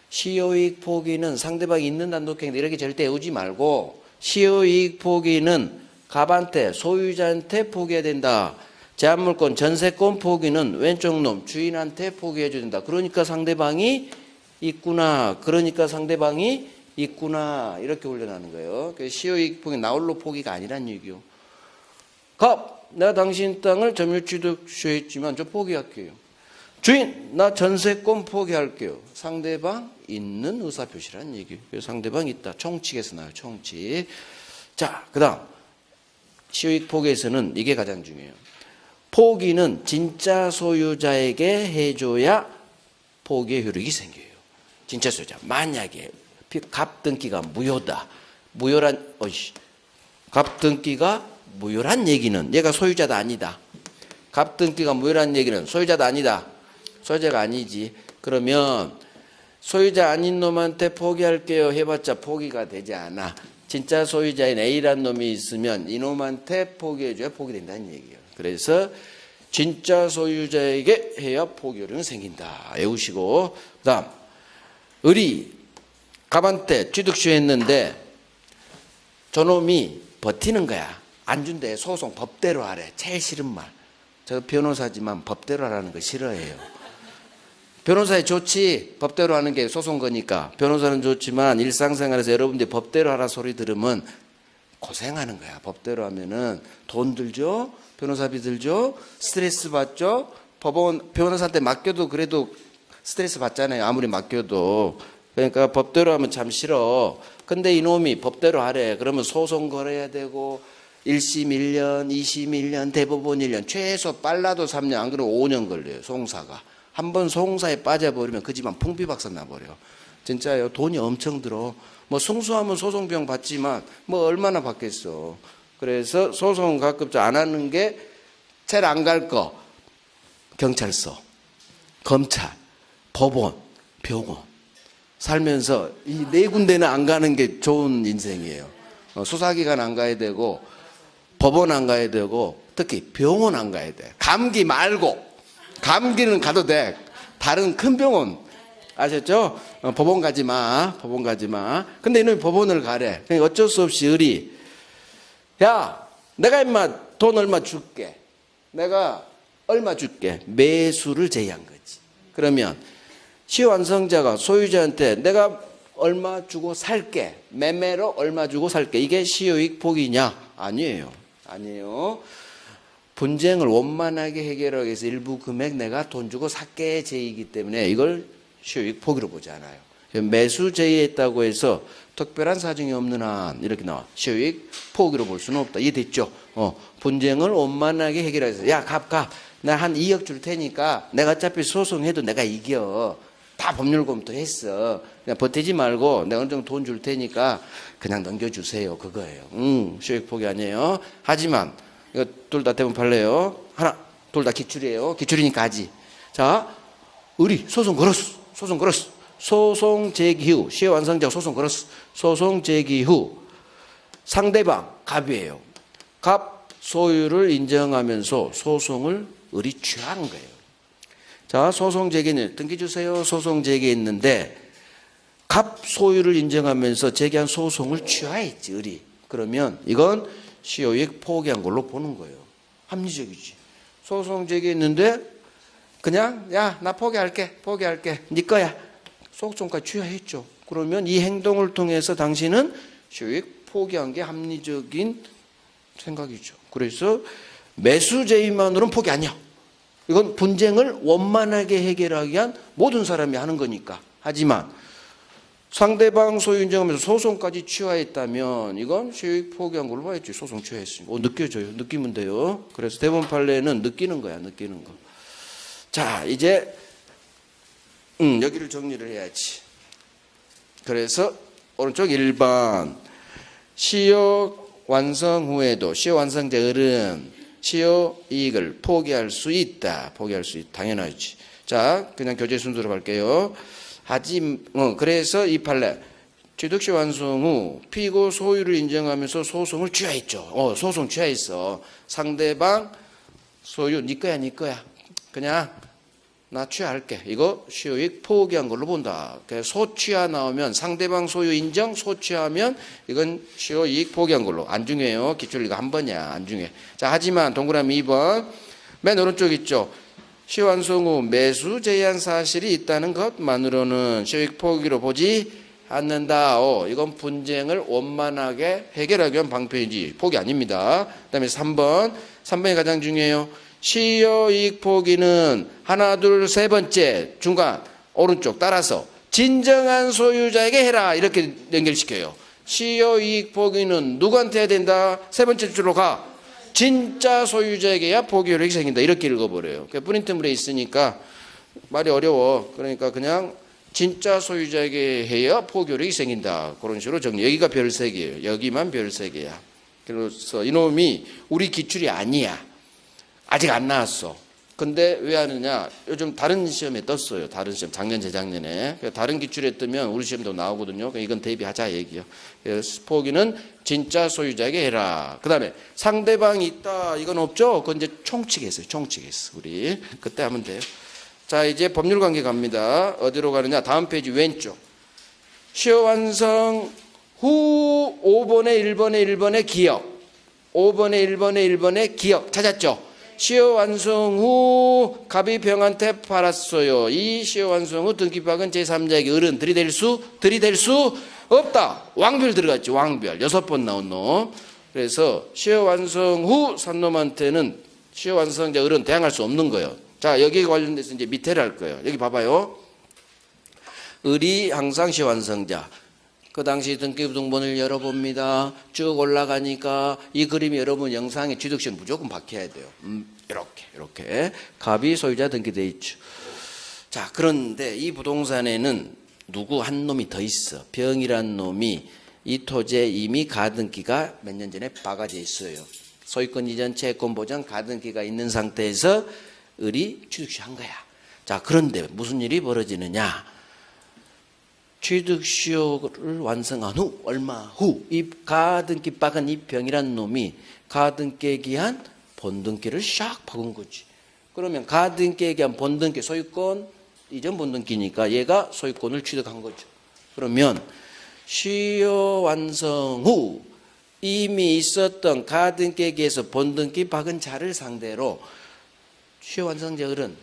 시효이익 포기는 상대방이 있는 단독행위인데 이렇게 절대 외우지 말고 시효이익 포기는 갑한테 소유자한테 포기해야 된다. 제한물권 전세권 포기는 왼쪽 놈 주인한테 포기해 줘야 된다. 그러니까 상대방이 있구나. 그러니까 상대방이 있구나. 이렇게 훈련하는 거예요. 시효이익 포기 나홀로 포기가 아니란 얘기요. 갑, 내가 당신 땅을 점유취득시했지만 저 포기할게요. 주인, 나 전세권 포기할게요. 상대방 있는 의사표시란 얘기예요. 그래서 상대방 있다. 총칙에서 나와요. 총칙. 자, 그 다음 시효이익 포기에서는 이게 가장 중요해요. 포기는 진짜 소유자에게 해줘야 포기의 효력이 생겨요. 진짜 소유자. 만약에 갑등기가 무효다. 무효란 갑등기가 무효란 얘기는 얘가 소유자도 아니다. 갑등기가 무효란 얘기는 소유자도 아니다. 소유자가 아니지. 그러면 소유자 아닌 놈한테 포기할게요 해봤자 포기가 되지 않아. 진짜 소유자인 A란 놈이 있으면 이놈한테 포기해줘야 포기된다는 얘기예요. 그래서 진짜 소유자에게 해야 포기율은 생긴다. 외우시고 그 다음 을이 갑한테 취득시효했는데 저놈이 버티는 거야. 안 준대. 소송 법대로 하래. 제일 싫은 말. 저 변호사지만 법대로 하라는 거 싫어해요. 변호사에 좋지. 법대로 하는 게 소송 거니까. 변호사는 좋지만 일상생활에서 여러분들이 법대로 하라 소리 들으면 고생하는 거야. 법대로 하면은 돈 들죠. 변호사비 들죠. 스트레스 받죠. 법원 변호사한테 맡겨도 그래도 스트레스 받잖아요. 아무리 맡겨도. 그러니까 법대로 하면 참 싫어. 근데 이놈이 법대로 하래. 그러면 소송 걸어야 되고 1심 1년, 2심 1년, 대법원 1년, 최소 빨라도 3년, 안 그러면 5년 걸려요. 소송사가. 한번 소송사에 빠져버리면 그 집안 풍비박산 나버려. 진짜요. 돈이 엄청 들어. 뭐 승소하면 소송비용 받지만 뭐 얼마나 받겠어. 그래서 소송 가급적 안 하는 게 제일 안 갈 거. 경찰서, 검찰, 법원, 병원. 살면서 이 네 군데는 안 가는 게 좋은 인생이에요. 수사기관 안 가야 되고 법원 안 가야 되고 특히 병원 안 가야 돼. 감기 말고. 감기는 가도 돼. 다른 큰 병원. 아셨죠? 법원 가지 마. 법원 가지 마. 근데 이놈이 법원을 가래. 그러니까 어쩔 수 없이 을이 야, 내가 임마 돈 얼마 줄게. 내가 얼마 줄게. 매수를 제의한 거지. 그러면 시효완성자가 소유자한테 내가 얼마 주고 살게. 매매로 얼마 주고 살게. 이게 시효이익 포기냐? 아니에요. 아니에요. 분쟁을 원만하게 해결하기 위해서 일부 금액 내가 돈 주고 살게 제의이기 때문에 이걸 시효이익 포기로 보지 않아요. 매수 제의했다고 해서 특별한 사정이 없는 한 이렇게 나와. 시효이익 포기로 볼 수는 없다. 이해됐죠? 분쟁을 원만하게 해결하기 위해서 야, 갑. 나 한 2억 줄 테니까 내가 어차피 소송해도 내가 이겨. 다 법률 검토했어. 그냥 버티지 말고 내가 어느 정도 돈 줄 테니까 그냥 넘겨주세요. 그거예요. 시효이익 포기 아니에요. 하지만 이거 둘 다 대부분 판례요. 하나, 둘 다 기출이에요. 기출이니까 하지. 자, 을이 소송 걸었어. 소송 걸었어. 소송 제기 후 시효완성자가 소송 걸었어. 소송 제기 후 상대방 갑이에요. 갑 소유를 인정하면서 소송을 을이 취한 거예요. 자, 소송 제기는 등기 주세요. 소송 제기했는데 갑 소유를 인정하면서 제기한 소송을 취하했지 을이. 그러면 이건 시효이익 포기한 걸로 보는 거예요. 합리적이지. 소송 제기했는데 그냥 야, 나 포기할게. 네 거야. 소송까지 취하했죠. 그러면 이 행동을 통해서 당신은 시효이익 포기한 게 합리적인 생각이죠. 그래서 매수 제의만으로는 포기 아니야. 이건 분쟁을 원만하게 해결하기 위한 모든 사람이 하는 거니까. 하지만 상대방 소유 인정하면서 소송까지 취하했다면 이건 시효이익 포기한 걸로 봐야지. 소송 취하했으니까. 느껴져요. 느끼면 돼요. 그래서 대법원 판례는 느끼는 거야. 느끼는 거. 자, 이제 여기를 정리를 해야지. 그래서 오른쪽 1번 시효 완성 후에도 시효 완성자 을은 시효 이익을 포기할 수 있다. 포기할 수 있다. 당연하지. 자, 그냥 교재 순서로 갈게요. 그래서 이 판례 취득시 완성 후 피고 소유를 인정하면서 소송을 취하했죠. 소송 취하했어. 상대방 소유 네 거야, 네 거야. 그냥 나 취하할게. 이거 시효이익 포기한 걸로 본다. 소취하 나오면 상대방 소유 인정, 소취하면 이건 시효이익 포기한 걸로. 안 중요해요. 기출 이거 한 번이야. 안 중요해. 자, 하지만 동그라미 2번 맨 오른쪽 있죠. 시완성 후 매수 제한 사실이 있다는 것만으로는 시효이익 포기로 보지 않는다. 이건 분쟁을 원만하게 해결하기 위한 방편이지 포기 아닙니다. 그 다음에 3번이 가장 중요해요. 시효이익 포기는 하나, 둘, 세 번째 중간 오른쪽 따라서 진정한 소유자에게 해라 이렇게 연결시켜요. 시효이익 포기는 누구한테 해야 된다? 세 번째 줄로 가. 진짜 소유자에게야 포기 효력이 생긴다 이렇게 읽어버려요. 프린트물에 있으니까 말이 어려워. 그러니까 그냥 진짜 소유자에게 해야 포기 효력이 생긴다. 그런 식으로 정리. 여기가 별 3개예요. 여기만 별 3개야. 그래서 이놈이 우리 기출이 아니야. 아직 안 나왔어. 근데 왜 하느냐? 요즘 다른 시험에 떴어요. 다른 시험 작년 재작년에. 다른 기출에 뜨면 우리 시험도 나오거든요. 이건 대비하자 얘기요. 그래서 포기는 진짜 소유자에게 해라. 그다음에 상대방이 있다. 이건 없죠? 그건 이제 총칙했어요. 총칙했어. 우리 그때 하면 돼요. 자, 이제 법률 관계 갑니다. 어디로 가느냐? 다음 페이지 왼쪽. 시효 완성 후 5번에 1번에 기억. 5번에 1번에 기억. 찾았죠? 시효 완성 후 갑이 병한테 팔았어요. 이 시효 완성 후 등기박은 제3자에게 을은 들이댈 수 없다. 왕별 들어갔죠. 왕별. 6번 나온 놈. 그래서 시효 완성 후 산 놈한테는 시효 완성자 을은 대항할 수 없는 거예요. 자, 여기에 관련돼서 이제 밑에를 할 거예요. 여기 봐봐요. 을이 항상 시효 완성자. 그 당시 등기부등본을 열어봅니다. 쭉 올라가니까 이 그림이 여러분 영상에 취득시는 무조건 박혀야 돼요. 이렇게 갑이 소유자 등기돼 있죠. 자, 그런데 이 부동산에는 누구 한 놈이 더 있어. 병이란 놈이 이 토지에 이미 가등기가 몇 년 전에 박아져 있어요. 소유권 이전 채권 보장 가등기가 있는 상태에서 을이 취득시 한 거야. 자, 그런데 무슨 일이 벌어지느냐? 취득시효를 완성한 후 얼마 후 이 가등기 박은 이 병이란 놈이 가등기에 기한 본등기를 샥 박은 거지. 그러면 가등기에 기한 본등기 소유권 이전 본등기니까 얘가 소유권을 취득한 거죠. 그러면 시효 완성 후 이미 있었던 가등기에 기해서 본등기 박은 자를 상대로 시효 완성자 을은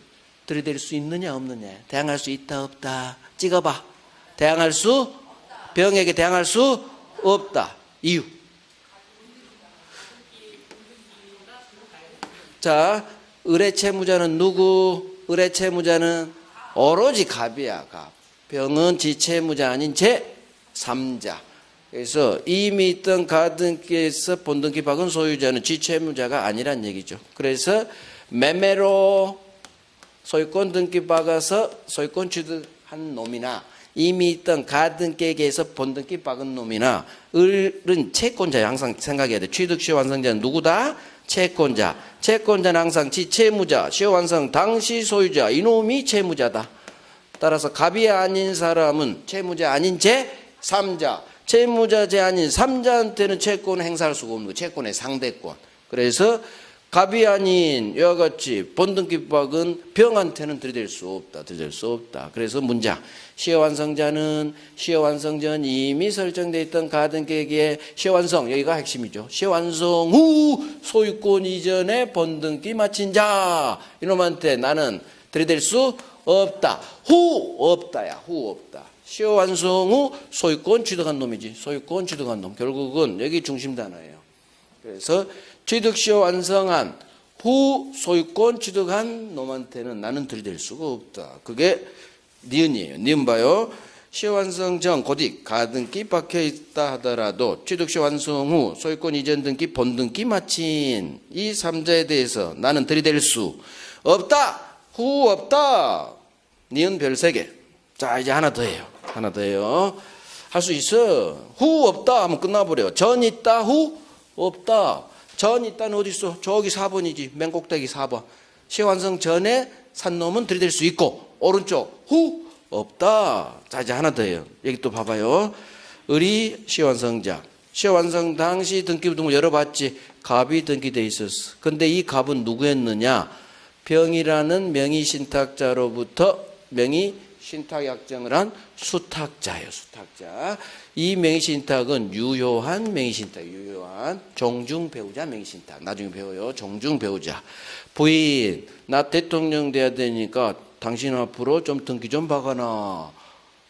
들이댈 수 있느냐 없느냐, 대항할 수 있다 없다 찍어봐. 대항할 수 병에게 대항할 수 없다. 이유. 자, 을의 채무자는 누구? 을의 채무자는 오로지 갑이야. 갑. 병은 지채무자 아닌 제3자. 그래서 이미 있던 가등기에서 본등기 박은 소유자는 지채무자가 아니란 얘기죠. 그래서 매매로 소유권 등기 박아서 소유권 취득한 놈이나 이미 있던 가등기에서 본등기 박은 놈이나 을은 채권자야. 항상 생각해야 돼. 취득시효 완성자는 누구다? 채권자. 채권자는 항상 지채무자. 시효 완성 당시 소유자. 이놈이 채무자다. 따라서 갑이 아닌 사람은 채무자 아닌 제3자. 채무자제 아닌 3자한테는 채권을 행사할 수가 없는 거예요. 채권의 상대권. 그래서 갑이 아닌 이와 같이 본등기 박은 병한테는 들이댈 수 없다. 그래서 문장. 시효 완성자는 시효 완성 전 이미 설정되어 있던 가등기에 시효 완성, 여기가 핵심이죠. 시효 완성 후 소유권 이전에 본등기 마친 자. 이놈한테 나는 들이댈 수 없다. 후 없다야. 후 없다. 시효 완성 후 소유권 취득한 놈이지. 소유권 취득한 놈. 결국은 여기 중심 단어예요. 그래서 취득시효 완성한 후 소유권 취득한 놈한테는 나는 들이댈 수가 없다. 그게 니은이에요. 니은 봐요. 시효 완성 전 곧이 가등기 박혀 있다 하더라도 취득시효 완성 후 소유권 이전 등기 본등기 마친 이 3자에 대해서 나는 들이댈 수 없다. 후 없다. 니은 별 3개. 자, 이제 하나 더 해요. 할 수 있어. 후 없다 하면 끝나버려요. 전 있다 후 없다. 전 있다는 어디 있어? 저기 4번이지. 맨 꼭대기 4번. 시효 완성 전에 산 놈은 들이댈 수 있고 오른쪽 후 없다. 자, 이제 하나 더해요. 여기 또 봐봐요. 을이 시완성자. 시완성 당시 등기부등본 열어봤지. 갑이 등기돼 있었어. 근데 이 갑은 누구였느냐? 병이라는 명의신탁자로부터 명의신탁약정을 한 수탁자예요. 수탁자. 이 명의신탁은 유효한 명의신탁, 유효한 종중배우자 명의신탁. 나중에 배워요. 종중배우자. 부인, 나 대통령 돼야 되니까 당신 앞으로 좀 등기 좀 박아놔.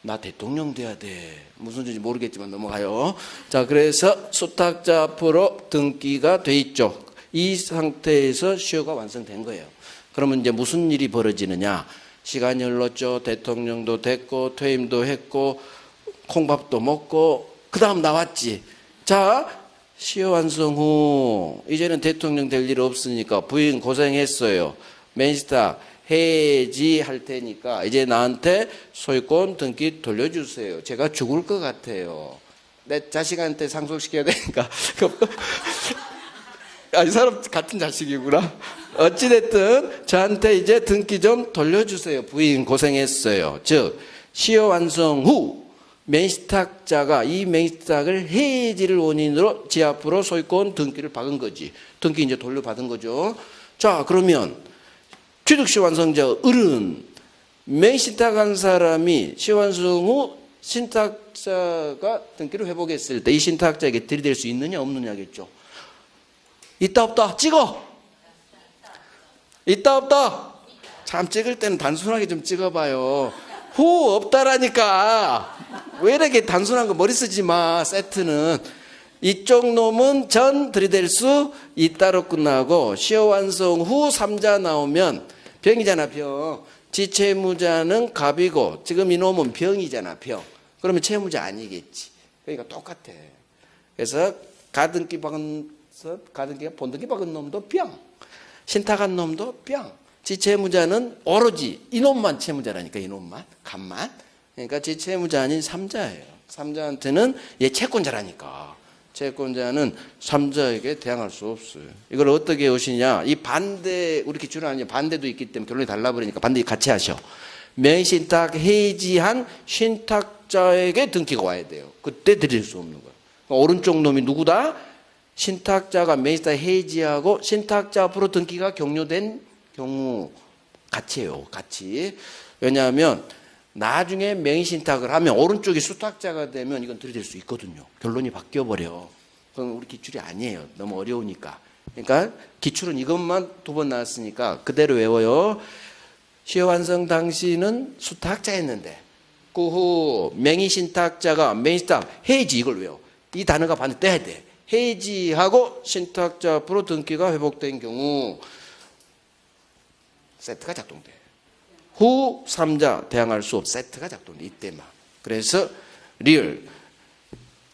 나 대통령 돼야 돼. 무슨 뜻인지 모르겠지만 넘어가요. 자, 그래서 수탁자 앞으로 등기가 돼 있죠. 이 상태에서 시효가 완성된 거예요. 그러면 이제 무슨 일이 벌어지느냐? 시간이 흘렀죠. 대통령도 됐고 퇴임도 했고 콩밥도 먹고 그 다음 나왔지. 자, 시효 완성 후 이제는 대통령 될 일 없으니까 부인 고생했어요. 맨스탁 해지할 테니까 이제 나한테 소유권 등기 돌려주세요. 제가 죽을 것 같아요. 내 자식한테 상속시켜야 되니까. 이 사람 같은 자식이구나. 어찌됐든 저한테 이제 등기 좀 돌려주세요. 부인 고생했어요. 즉 시효 완성 후 맨스탁자가 이 맨스탁을 해지를 원인으로 지 앞으로 소유권 등기를 박은 거지. 등기 이제 돌려받은 거죠. 자, 그러면 취득시 완성자 을은 맹신탁한 사람이 시완성 후 신탁자가 등기를 회복했을 때 이 신탁자에게 들이댈 수 있느냐 없느냐겠죠. 있다 없다 찍어. 있다 없다. 참 찍을 때는 단순하게 좀 찍어봐요. 후 없다라니까. 왜 이렇게 단순한 거 머리 쓰지 마. 세트는 이쪽 놈은 전 들이댈 수 있다로 끝나고 시효 완성 후 3자 나오면 병이잖아. 병. 지채무자는 갑이고 지금 이놈은 병이잖아. 병. 그러면 채무자 아니겠지. 그러니까 똑같아. 그래서 가등기 박은 본등기 박은 놈도 병. 신탁한 놈도 병. 지채무자는 오로지 이놈만 채무자라니까. 이놈만. 갑만. 그러니까 지채무자 아닌 3자예요. 3자한테는 얘 채권자라니까. 채권자는 3자에게 대항할 수 없어요. 이걸 어떻게 오시냐? 이 반대, 우리 기출은 아니에요. 반대도 있기 때문에 결론이 달라버리니까 반대 같이 하셔. 명의신탁 해지한 신탁자에게 등기가 와야 돼요. 그때 드릴 수 없는 거예요. 그러니까 오른쪽 놈이 누구다? 신탁자가 명의신탁 해지하고 신탁자 앞으로 등기가 종료된 경우 같이 해요. 같이. 왜냐하면 나중에 명의신탁을 하면 오른쪽이 수탁자가 되면 이건 들이댈 수 있거든요. 결론이 바뀌어버려. 그건 우리 기출이 아니에요. 너무 어려우니까. 그러니까 기출은 이것만 2번 나왔으니까 그대로 외워요. 시효 완성 당시는 수탁자였는데 그 후 명의신탁자가 명의신탁 해지 이걸 외워. 이 단어가 반드시 떼야 돼. 해지하고 신탁자 앞으로 등기가 회복된 경우 세트가 작동돼. 후 3자 대항할 수 없 세트가 작동돼. 이때만. 그래서 리얼.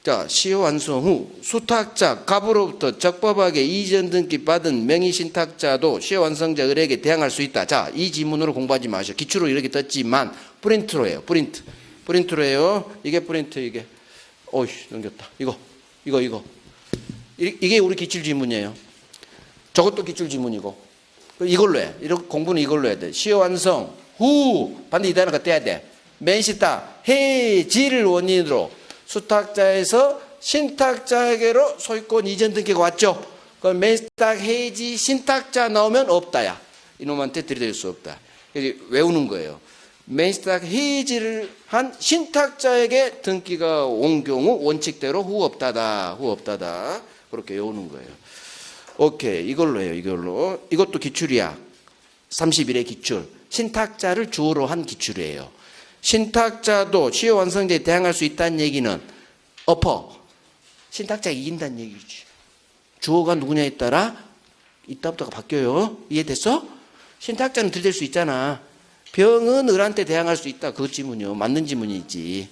자, 시효 완성 후 수탁자 갑으로부터 적법하게 이전 등기 받은 명의신탁자도 시효 완성자 을에게 대항할 수 있다. 자, 이 지문으로 공부하지 마셔. 기출로 이렇게 떴지만 프린트로 해요. 프린트로 해요. 이게 프린트 이게. 어이 넘겼다. 이거. 이게 우리 기출 지문이에요. 저것도 기출 지문이고. 이걸로 해. 이렇게 공부는 이걸로 해야 돼. 시효 완성 후 반드시 이 단어가 떼야 돼. 맨신탁 해지를 원인으로 수탁자에서 신탁자에게로 소유권 이전 등기가 왔죠. 그럼 맨신탁 해지 신탁자 나오면 없다야. 이놈한테 들이댈 수 없다. 그래서 외우는 거예요. 맨신탁 해지를 한 신탁자에게 등기가 온 경우 원칙대로 후 없다다. 그렇게 외우는 거예요. 오케이. 이걸로 해요. 이것도 기출이야. 31의 기출. 신탁자를 주어로 한 기출이에요. 신탁자도 시효 완성자에 대항할 수 있다는 얘기는 신탁자가 이긴다는 얘기지. 주어가 누구냐에 따라 이따부터가 바뀌어요. 이해됐어? 신탁자는 들이댈 수 있잖아. 병은 을한테 대항할 수 있다. 그 지문이요. 맞는 지문이지.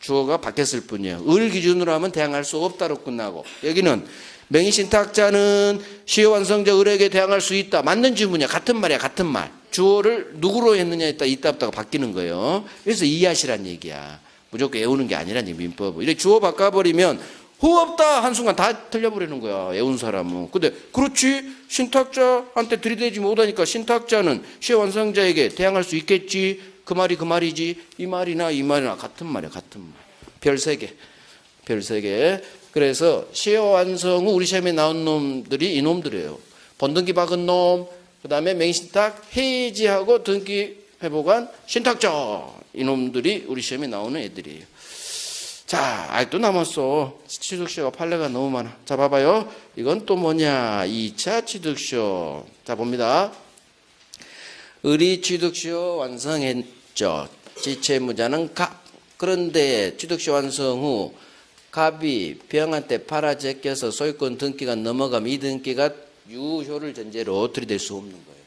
주어가 바뀌었을 뿐이에요. 을 기준으로 하면 대항할 수 없다로 끝나고, 여기는 명의신탁자는 시효 완성자 을에게 대항할 수 있다. 맞는 지문이야. 같은 말이야. 같은 말. 주어를 누구로 했느냐에 따라 이따부터가 바뀌는 거예요. 그래서 이해하시란 얘기야. 무조건 외우는 게 아니란 얘기. 민법은 이렇게 주어 바꿔버리면 후 없다 한순간 다 틀려버리는 거야. 외운 사람은. 근데 그렇지, 신탁자한테 들이대지 못하니까 신탁자는 시효 완성자에게 대항할 수 있겠지. 그 말이 그 말이지 이 말이나 이 말이나 같은 말이야. 같은 말. 별 3개. 별 3개. 그래서 시효완성 후 우리 시험에 나온 놈들이 이 놈들이에요. 번등기 박은 놈, 그 다음에 맹신탁 해지하고 등기 회복한 신탁자. 이 놈들이 우리 시험에 나오는 애들이에요. 자, 아직도 남았어. 취득시효가 판례가 너무 많아. 자, 봐봐요. 이건 또 뭐냐? 2차 취득시효. 자, 봅니다. 을이 취득시효 완성했죠. 지채무자는 갑. 그런데 취득시효 완성 후 갑이 병한테 팔아 제껴서 소유권 등기가 넘어가면 이 등기가 유효를 전제로 들이댈 수 없는 거예요.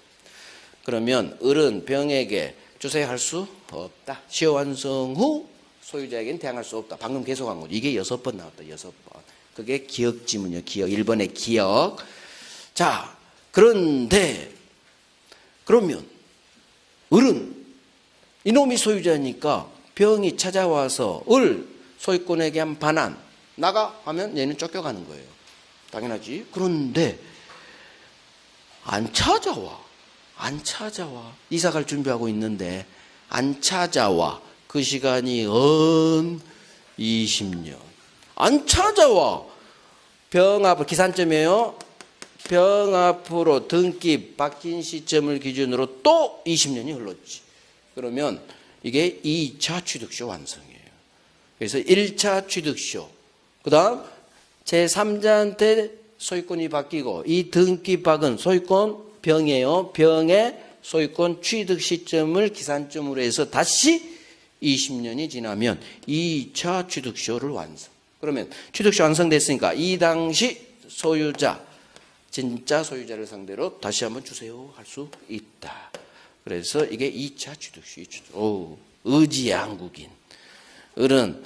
그러면 을은 병에게 주세할 수 없다. 시효 완성 후 소유자에게는 대항할 수 없다. 방금 계속한 거죠. 이게 6번 나왔다. 6번. 그게 기억지문이요. 기억. 1번의 기억. 자, 그런데 그러면 을은 이놈이 소유자니까 병이 찾아와서 을 소유권에게 한 반환 나가 하면 얘는 쫓겨가는 거예요. 당연하지. 그런데 안 찾아와. 이사 갈 준비하고 있는데 안 찾아와. 그 시간이 20년. 안 찾아와. 병 앞으로 기산점이에요. 병 앞으로 등기 바뀐 시점을 기준으로 또 20년이 흘렀지. 그러면 이게 2차 취득시효 완성이에요. 그래서 1차 취득시효. 그 다음 제3자한테 소유권이 바뀌고 이 등기 박은 소유권 병이에요. 병의 소유권 취득 시점을 기산점으로 해서 다시 20년이 지나면 2차 취득시효를 완성. 그러면 취득시효 완성됐으니까 이 당시 소유자, 진짜 소유자를 상대로 다시 한번 주세요 할 수 있다. 그래서 이게 2차 취득시효. 의지양국인. 을은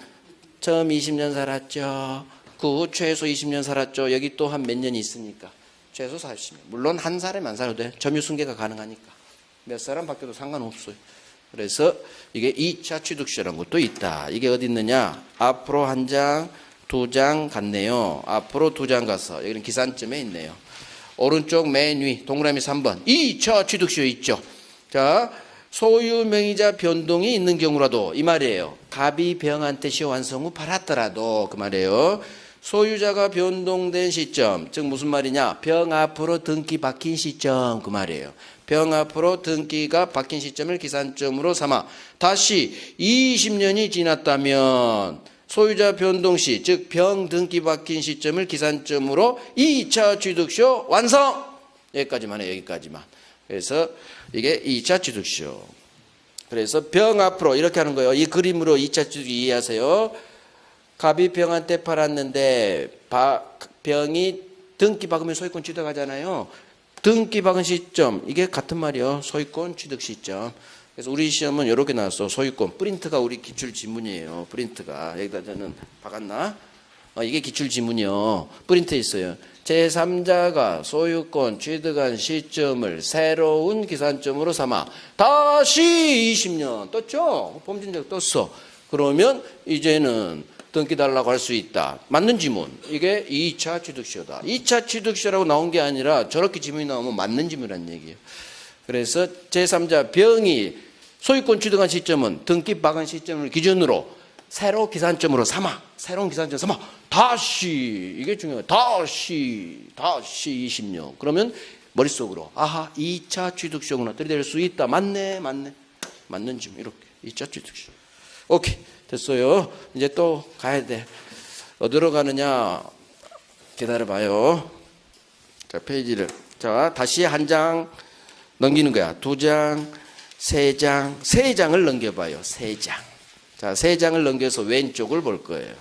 처음 20년 살았죠. 그 후 최소 20년 살았죠. 여기 또 한 몇 년이 있으니까 최소 40년. 물론 한 사람만 살아도 돼. 점유승계가 가능하니까. 몇 사람 바뀌어도 상관없어요. 그래서 이게 2차 취득시효라는 것도 있다. 이게 어디 있느냐? 앞으로 1장, 2장 갔네요. 앞으로 2장 가서 여기는 기산점에 있네요. 오른쪽 맨 위 동그라미 3번 2차 취득시효 있죠. 자, 소유 명의자 변동이 있는 경우라도 이 말이에요. 갑이 병한테 시효 완성 후 팔았더라도 그 말이에요. 소유자가 변동된 시점, 즉 무슨 말이냐? 병 앞으로 등기 바뀐 시점 그 말이에요. 병 앞으로 등기가 바뀐 시점을 기산점으로 삼아 다시 20년이 지났다면 소유자 변동 시, 즉 병 등기 바뀐 시점을 기산점으로 2차 취득시효 완성. 여기까지만 해요. 여기까지만. 그래서 이게 2차 취득시효. 그래서 병 앞으로 이렇게 하는 거예요. 이 그림으로 2차 취득 이해하세요. 갑이 병한테 팔았는데 병이 등기 박으면 소유권 취득하잖아요. 등기 박은 시점 이게 같은 말이에요. 소유권 취득 시점. 그래서 우리 시험은 이렇게 나왔어. 소유권 프린트가 우리 기출 지문이에요. 프린트가 여기다 저는 박았나? 이게 기출 지문이요. 프린트 있어요. 제3자가 소유권 취득한 시점을 새로운 기산점으로 삼아 다시 20년 떴죠? 범진적 떴어. 그러면 이제는 등기 달라고 할 수 있다. 맞는 지문. 이게 2차 취득시효다. 2차 취득시효라고 나온 게 아니라 저렇게 지문이 나오면 맞는 지문이라는 얘기예요. 그래서 제3자 병이 소유권 취득한 시점은 등기 박은 시점을 기준으로 새로운 기산점으로 삼아 다시 이게 중요해요. 다시 20년. 그러면 머릿속으로 아하 2차 취득시효구나 들이댈 수 있다. 맞네. 맞는 지문. 이렇게 2차 취득시효. 오케이. 됐어요. 이제 또 가야 돼. 어디로 가느냐? 기다려봐요. 자, 페이지를. 자, 다시 1장 넘기는 거야. 2장, 3장, 3장을 넘겨봐요. 3장. 자, 3장을 넘겨서 왼쪽을 볼 거예요.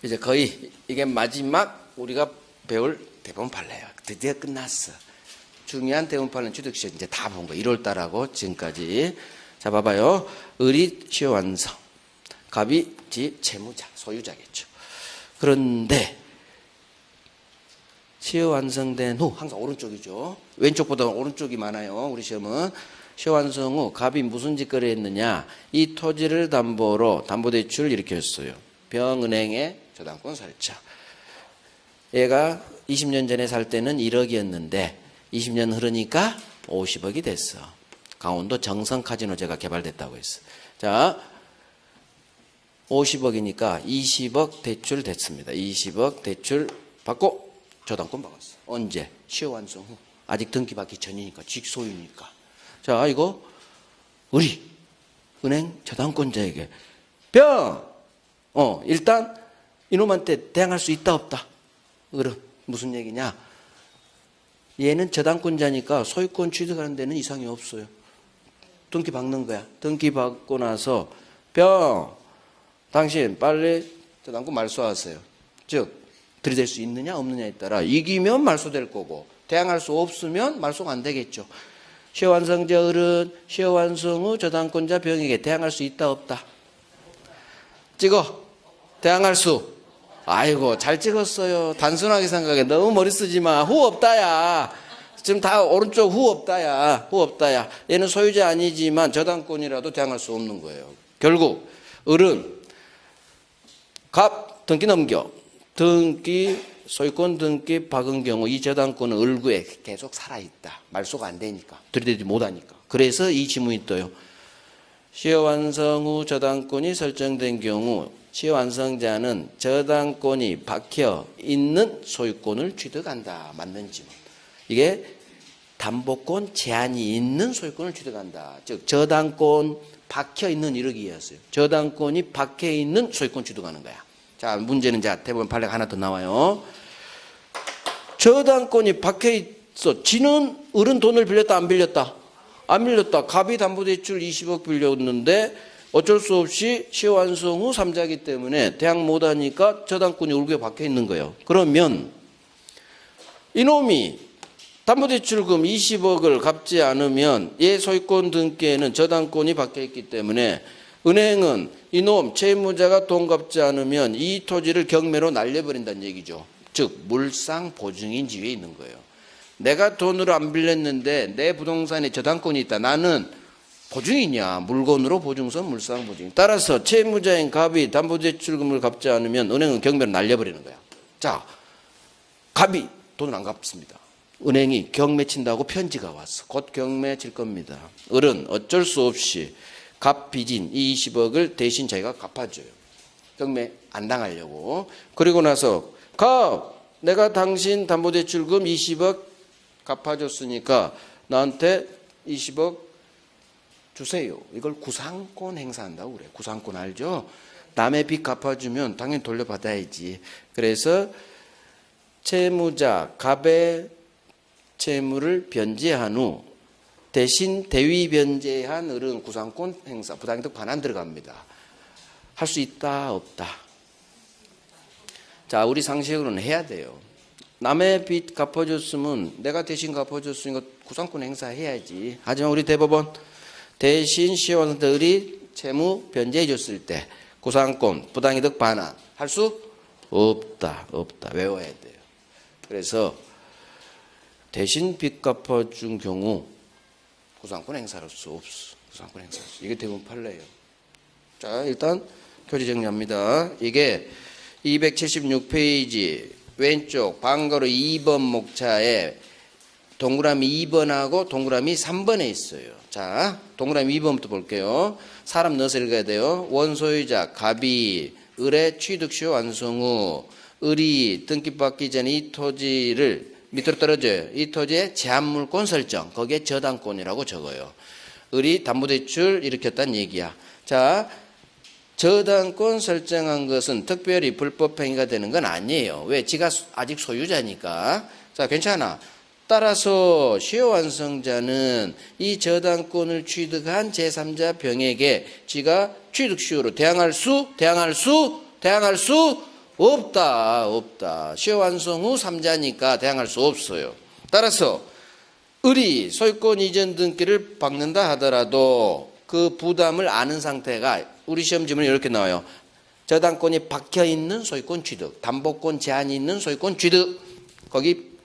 이제 거의 이게 마지막 우리가 배울 대본 판례예요. 드디어 끝났어. 중요한 대본 판례 취득시효 이제 다 본 거예요. 1월 달하고 지금까지. 자, 봐봐요. 을이 시효 완성. 갑이 채무자, 소유자겠죠. 그런데 시효 완성된 후, 항상 오른쪽이죠. 왼쪽보다 오른쪽이 많아요. 우리 시험은. 시효 완성 후 갑이 무슨 짓거리 했느냐. 이 토지를 담보로 담보대출을 일으켰어요. 병은행에 저당권 살짝. 얘가 20년 전에 살 때는 1억이었는데 20년 흐르니까 50억이 됐어. 강원도 정성 카지노제가 개발됐다고 했어. 자, 50억이니까 20억 대출 됐습니다. 20억 대출 받고 저당권 받았어. 언제? 시효 완성 후. 아직 등기 받기 전이니까, 직소유니까. 자, 이거 우리 은행 저당권자에게 일단 이놈한테 대항할 수 있다 없다. 그럼 무슨 얘기냐? 얘는 저당권자니까 소유권 취득하는 데는 이상이 없어요. 등기 받는 거야. 등기 받고 나서 당신 빨리 저당권 말소하세요. 즉 들이댈 수 있느냐 없느냐에 따라 이기면 말소될 거고 대항할 수 없으면 말소가 안 되겠죠. 시효 완성자 을은 시효 완성 후 저당권자 병에게 대항할 수 있다 없다. 찍어. 대항할 수. 아이고 잘 찍었어요. 단순하게 생각해. 너무 머리 쓰지 마. 후 없다야. 지금 다 오른쪽 후 없다야. 후 없다야. 얘는 소유자 아니지만 저당권이라도 대항할 수 없는 거예요. 결국 을은 갑 등기 넘겨. 등기 소유권 등기 박은 경우 이 저당권은 을구에 계속 살아있다. 말소가 안 되니까. 들이대지 못하니까. 그래서 이 지문이 떠요. 시효 완성 후 저당권이 설정된 경우 시효 완성자는 저당권이 박혀 있는 소유권을 취득한다. 맞는 지문. 이게 담보권 제한이 있는 소유권을 취득한다. 즉 저당권 박혀 있는 이러기였어요. 저당권이 박혀 있는 소유권 취득하는 거야. 자, 문제는 자 대법원 판례가 하나 더 나와요. 저당권이 박혀 있어. 지는 을은 돈을 빌렸다 안 빌렸다? 안 빌렸다. 갑이 담보대출 20억 빌렸는데 어쩔 수 없이 시효 완성 후 3자이기 때문에 대항 못하니까 저당권이 을구에 박혀 있는 거예요. 그러면 이놈이 담보대출금 20억을 갚지 않으면 얘 소유권 등기에는 저당권이 박혀 있기 때문에 은행은 이놈 채무자가 돈 갚지 않으면 이 토지를 경매로 날려버린다는 얘기죠. 즉 물상 보증인 지위에 있는 거예요. 내가 돈으로 안 빌렸는데 내 부동산에 저당권이 있다. 나는 보증이냐. 물건으로 보증서 물상 보증. 따라서 채무자인 갑이 담보대출금을 갚지 않으면 은행은 경매로 날려버리는 거야. 자, 갑이 돈을 안 갚습니다. 은행이 경매 친다고 편지가 왔어. 곧 경매 칠 겁니다. 을은 어쩔 수 없이 갑 빚인 이 20억을 대신 자기가 갚아줘요. 경매 안 당하려고. 그리고 나서 갑 내가 당신 담보대출금 20억 갚아줬으니까 나한테 20억 주세요. 이걸 구상권 행사한다고 그래. 구상권 알죠? 남의 빚 갚아주면 당연히 돌려받아야지. 그래서 채무자 갑의 채무를 변제한 후 대신 대위 변제한 을은 구상권 행사, 부당이득 반환 들어갑니다. 할 수 있다 없다? 자, 우리 상식으로는 해야 돼요. 남의 빚 갚아줬으면 내가 대신 갚아줬으니까 구상권 행사해야지. 하지만 우리 대법원 대신 시효원들이 채무 변제해 줬을 때 구상권 부당이득 반환 할 수 없다. 외워야 돼요. 그래서 대신 빚 갚아준 경우 구상권 행사할 수 없어. 구상권 행사할 수. 이게 대법원 판례예요. 자, 일단 교재 정리합니다. 이게 276페이지 왼쪽 방가로 2번 목차에 동그라미 2번하고 동그라미 3번에 있어요. 자, 동그라미 2번부터 볼게요. 사람 넣어서 읽어야 돼요. 원소유자 갑이 을의 취득시효 완성 후 을이 등기받기 전에 이 토지를 밑으로 떨어져요. 이 토지의 제한물권 설정, 거기에 저당권이라고 적어요. 을이 담보대출 일으켰다는 얘기야. 자, 저당권 설정한 것은 특별히 불법행위가 되는 건 아니에요. 왜? 지가 아직 소유자니까. 자, 괜찮아. 따라서 시효 완성자는 이 저당권을 취득한 제3자 병에게 지가 취득시효로 대항할 수 없다. 시효 완성 후 3자니까 대항할 수 없어요. 따라서 을이 소유권 이전 등기를 박는다 하더라도 그 부담을 아는 상태가 우리 시험 지문에 이렇게 나와요. 저당권이 박혀 있는 소유권 취득, 담보권 제한이 있는 소유권 취득. 거기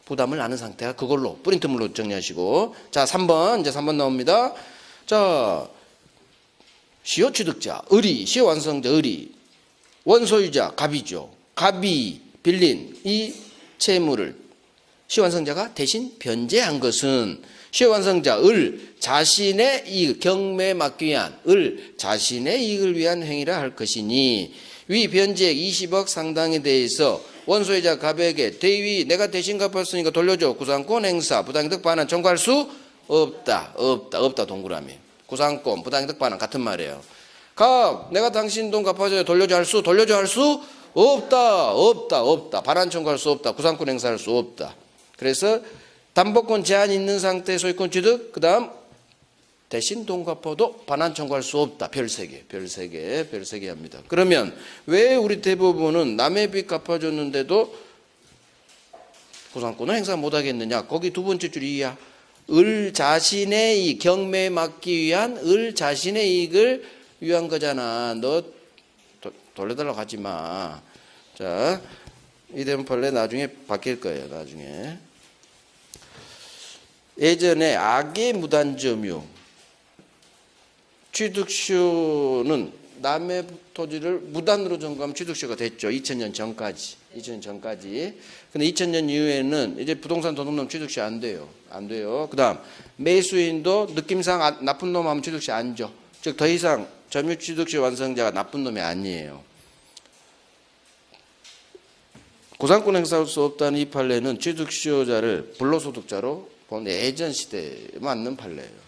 부담을 아는 상태가 그걸로 프린트물로 정리하시고. 자, 3번. 이제 3번 나옵니다. 자, 시효 취득자 을이, 시효 완성자 을이, 원소유자 갑이죠. 갑이 빌린 이 채무를 시효 완성자가 대신 변제한 것은 시효완성자 을 자신의 이익 경매에 맡기 위한 을 자신의 이익을 위한 행위라 할 것이니 위 변제액 20억 상당에 대해서 원소유자 갑에게 대위 내가 대신 갚았으니까 돌려줘 구상권 행사 부당이득 반환 청구할 수 없다 동그라미. 구상권 부당이득 반환 같은 말이에요. 갑 내가 당신 돈 갚아줘요 돌려줘 할 수 없다 반환 청구할 수 없다 구상권 행사할 수 없다. 그래서 담보권 제한이 있는 상태 소유권 취득 그 다음 대신 돈 갚아도 반환 청구할 수 없다. 별 3개 합니다. 그러면 왜 우리 대법원은 남의 빚 갚아줬는데도 구상권을 행사 못하겠느냐. 거기 두 번째 줄이야. 을 자신의 이익 경매에 맡기 위한 을 자신의 이익을 위한 거잖아. 너 돌려달라고 하지 마. 자, 이 대문 판례 나중에 바뀔 거예요. 나중에. 예전에 악의 무단점유 취득시효는 남의 토지를 무단으로 점거하면 취득시효가 됐죠. 2000년 전까지. 근데 2000년 이후에는 이제 부동산 도둑놈 취득시효 안 돼요. 그 다음 매수인도 느낌상 나쁜 놈 하면 취득시효 안 줘. 즉 더 이상 점유 취득시효 완성자가 나쁜 놈이 아니에요. 구상권 행사할 수 없다는 이 판례는 취득시효자를 불로소득자로 본 예전 시대에 맞는 판례예요.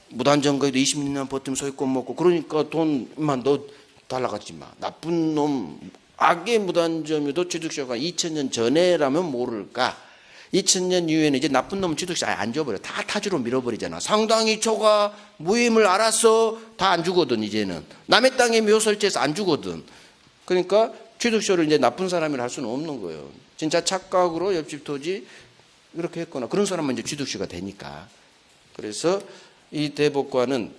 무단점거에도 20년 버티면 소유권 먹고 그러니까 돈만 너 달라가지 마. 나쁜 놈 악의 무단점유도 취득시효가 2000년 전에라면 모를까. 2000년 이후에는 이제 나쁜 놈은 취득시효 안 줘버려. 다 타주로 밀어버리잖아. 상당히 초과 무임을 알아서 다 안 주거든. 이제는 남의 땅에 묘 설치해서 안 주거든. 그러니까 취득시효를 이제 나쁜 사람이라 할 수는 없는 거예요. 진짜 착각으로 옆집 토지 이렇게 했거나 그런 사람은 이제 취득시효가 되니까. 그래서 이 대법관은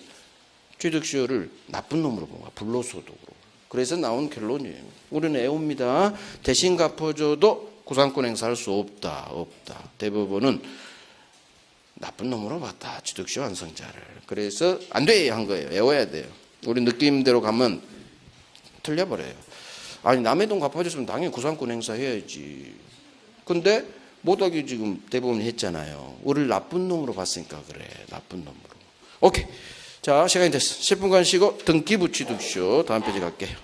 취득시효를 나쁜 놈으로 본 거야. 불로소득으로. 그래서 나온 결론이에요. 우리는 애옵니다. 대신 갚아줘도 구상권 행사할 수 없다. 대법원은 나쁜 놈으로 봤다. 취득시효 완성자를. 그래서 안 돼 한 거예요. 애워야 돼요. 우리 느낌대로 가면 틀려버려요. 아니 남의 돈 갚아줬으면 당연히 구상권 행사해야지. 근데 못하게 지금 대법원이 했잖아요. 우리를 나쁜 놈으로 봤으니까 그래. 나쁜 놈으로. 오케이. 자, 시간이 됐어. 10분간 쉬고 등기부 취득시효 다음 페이지 갈게요.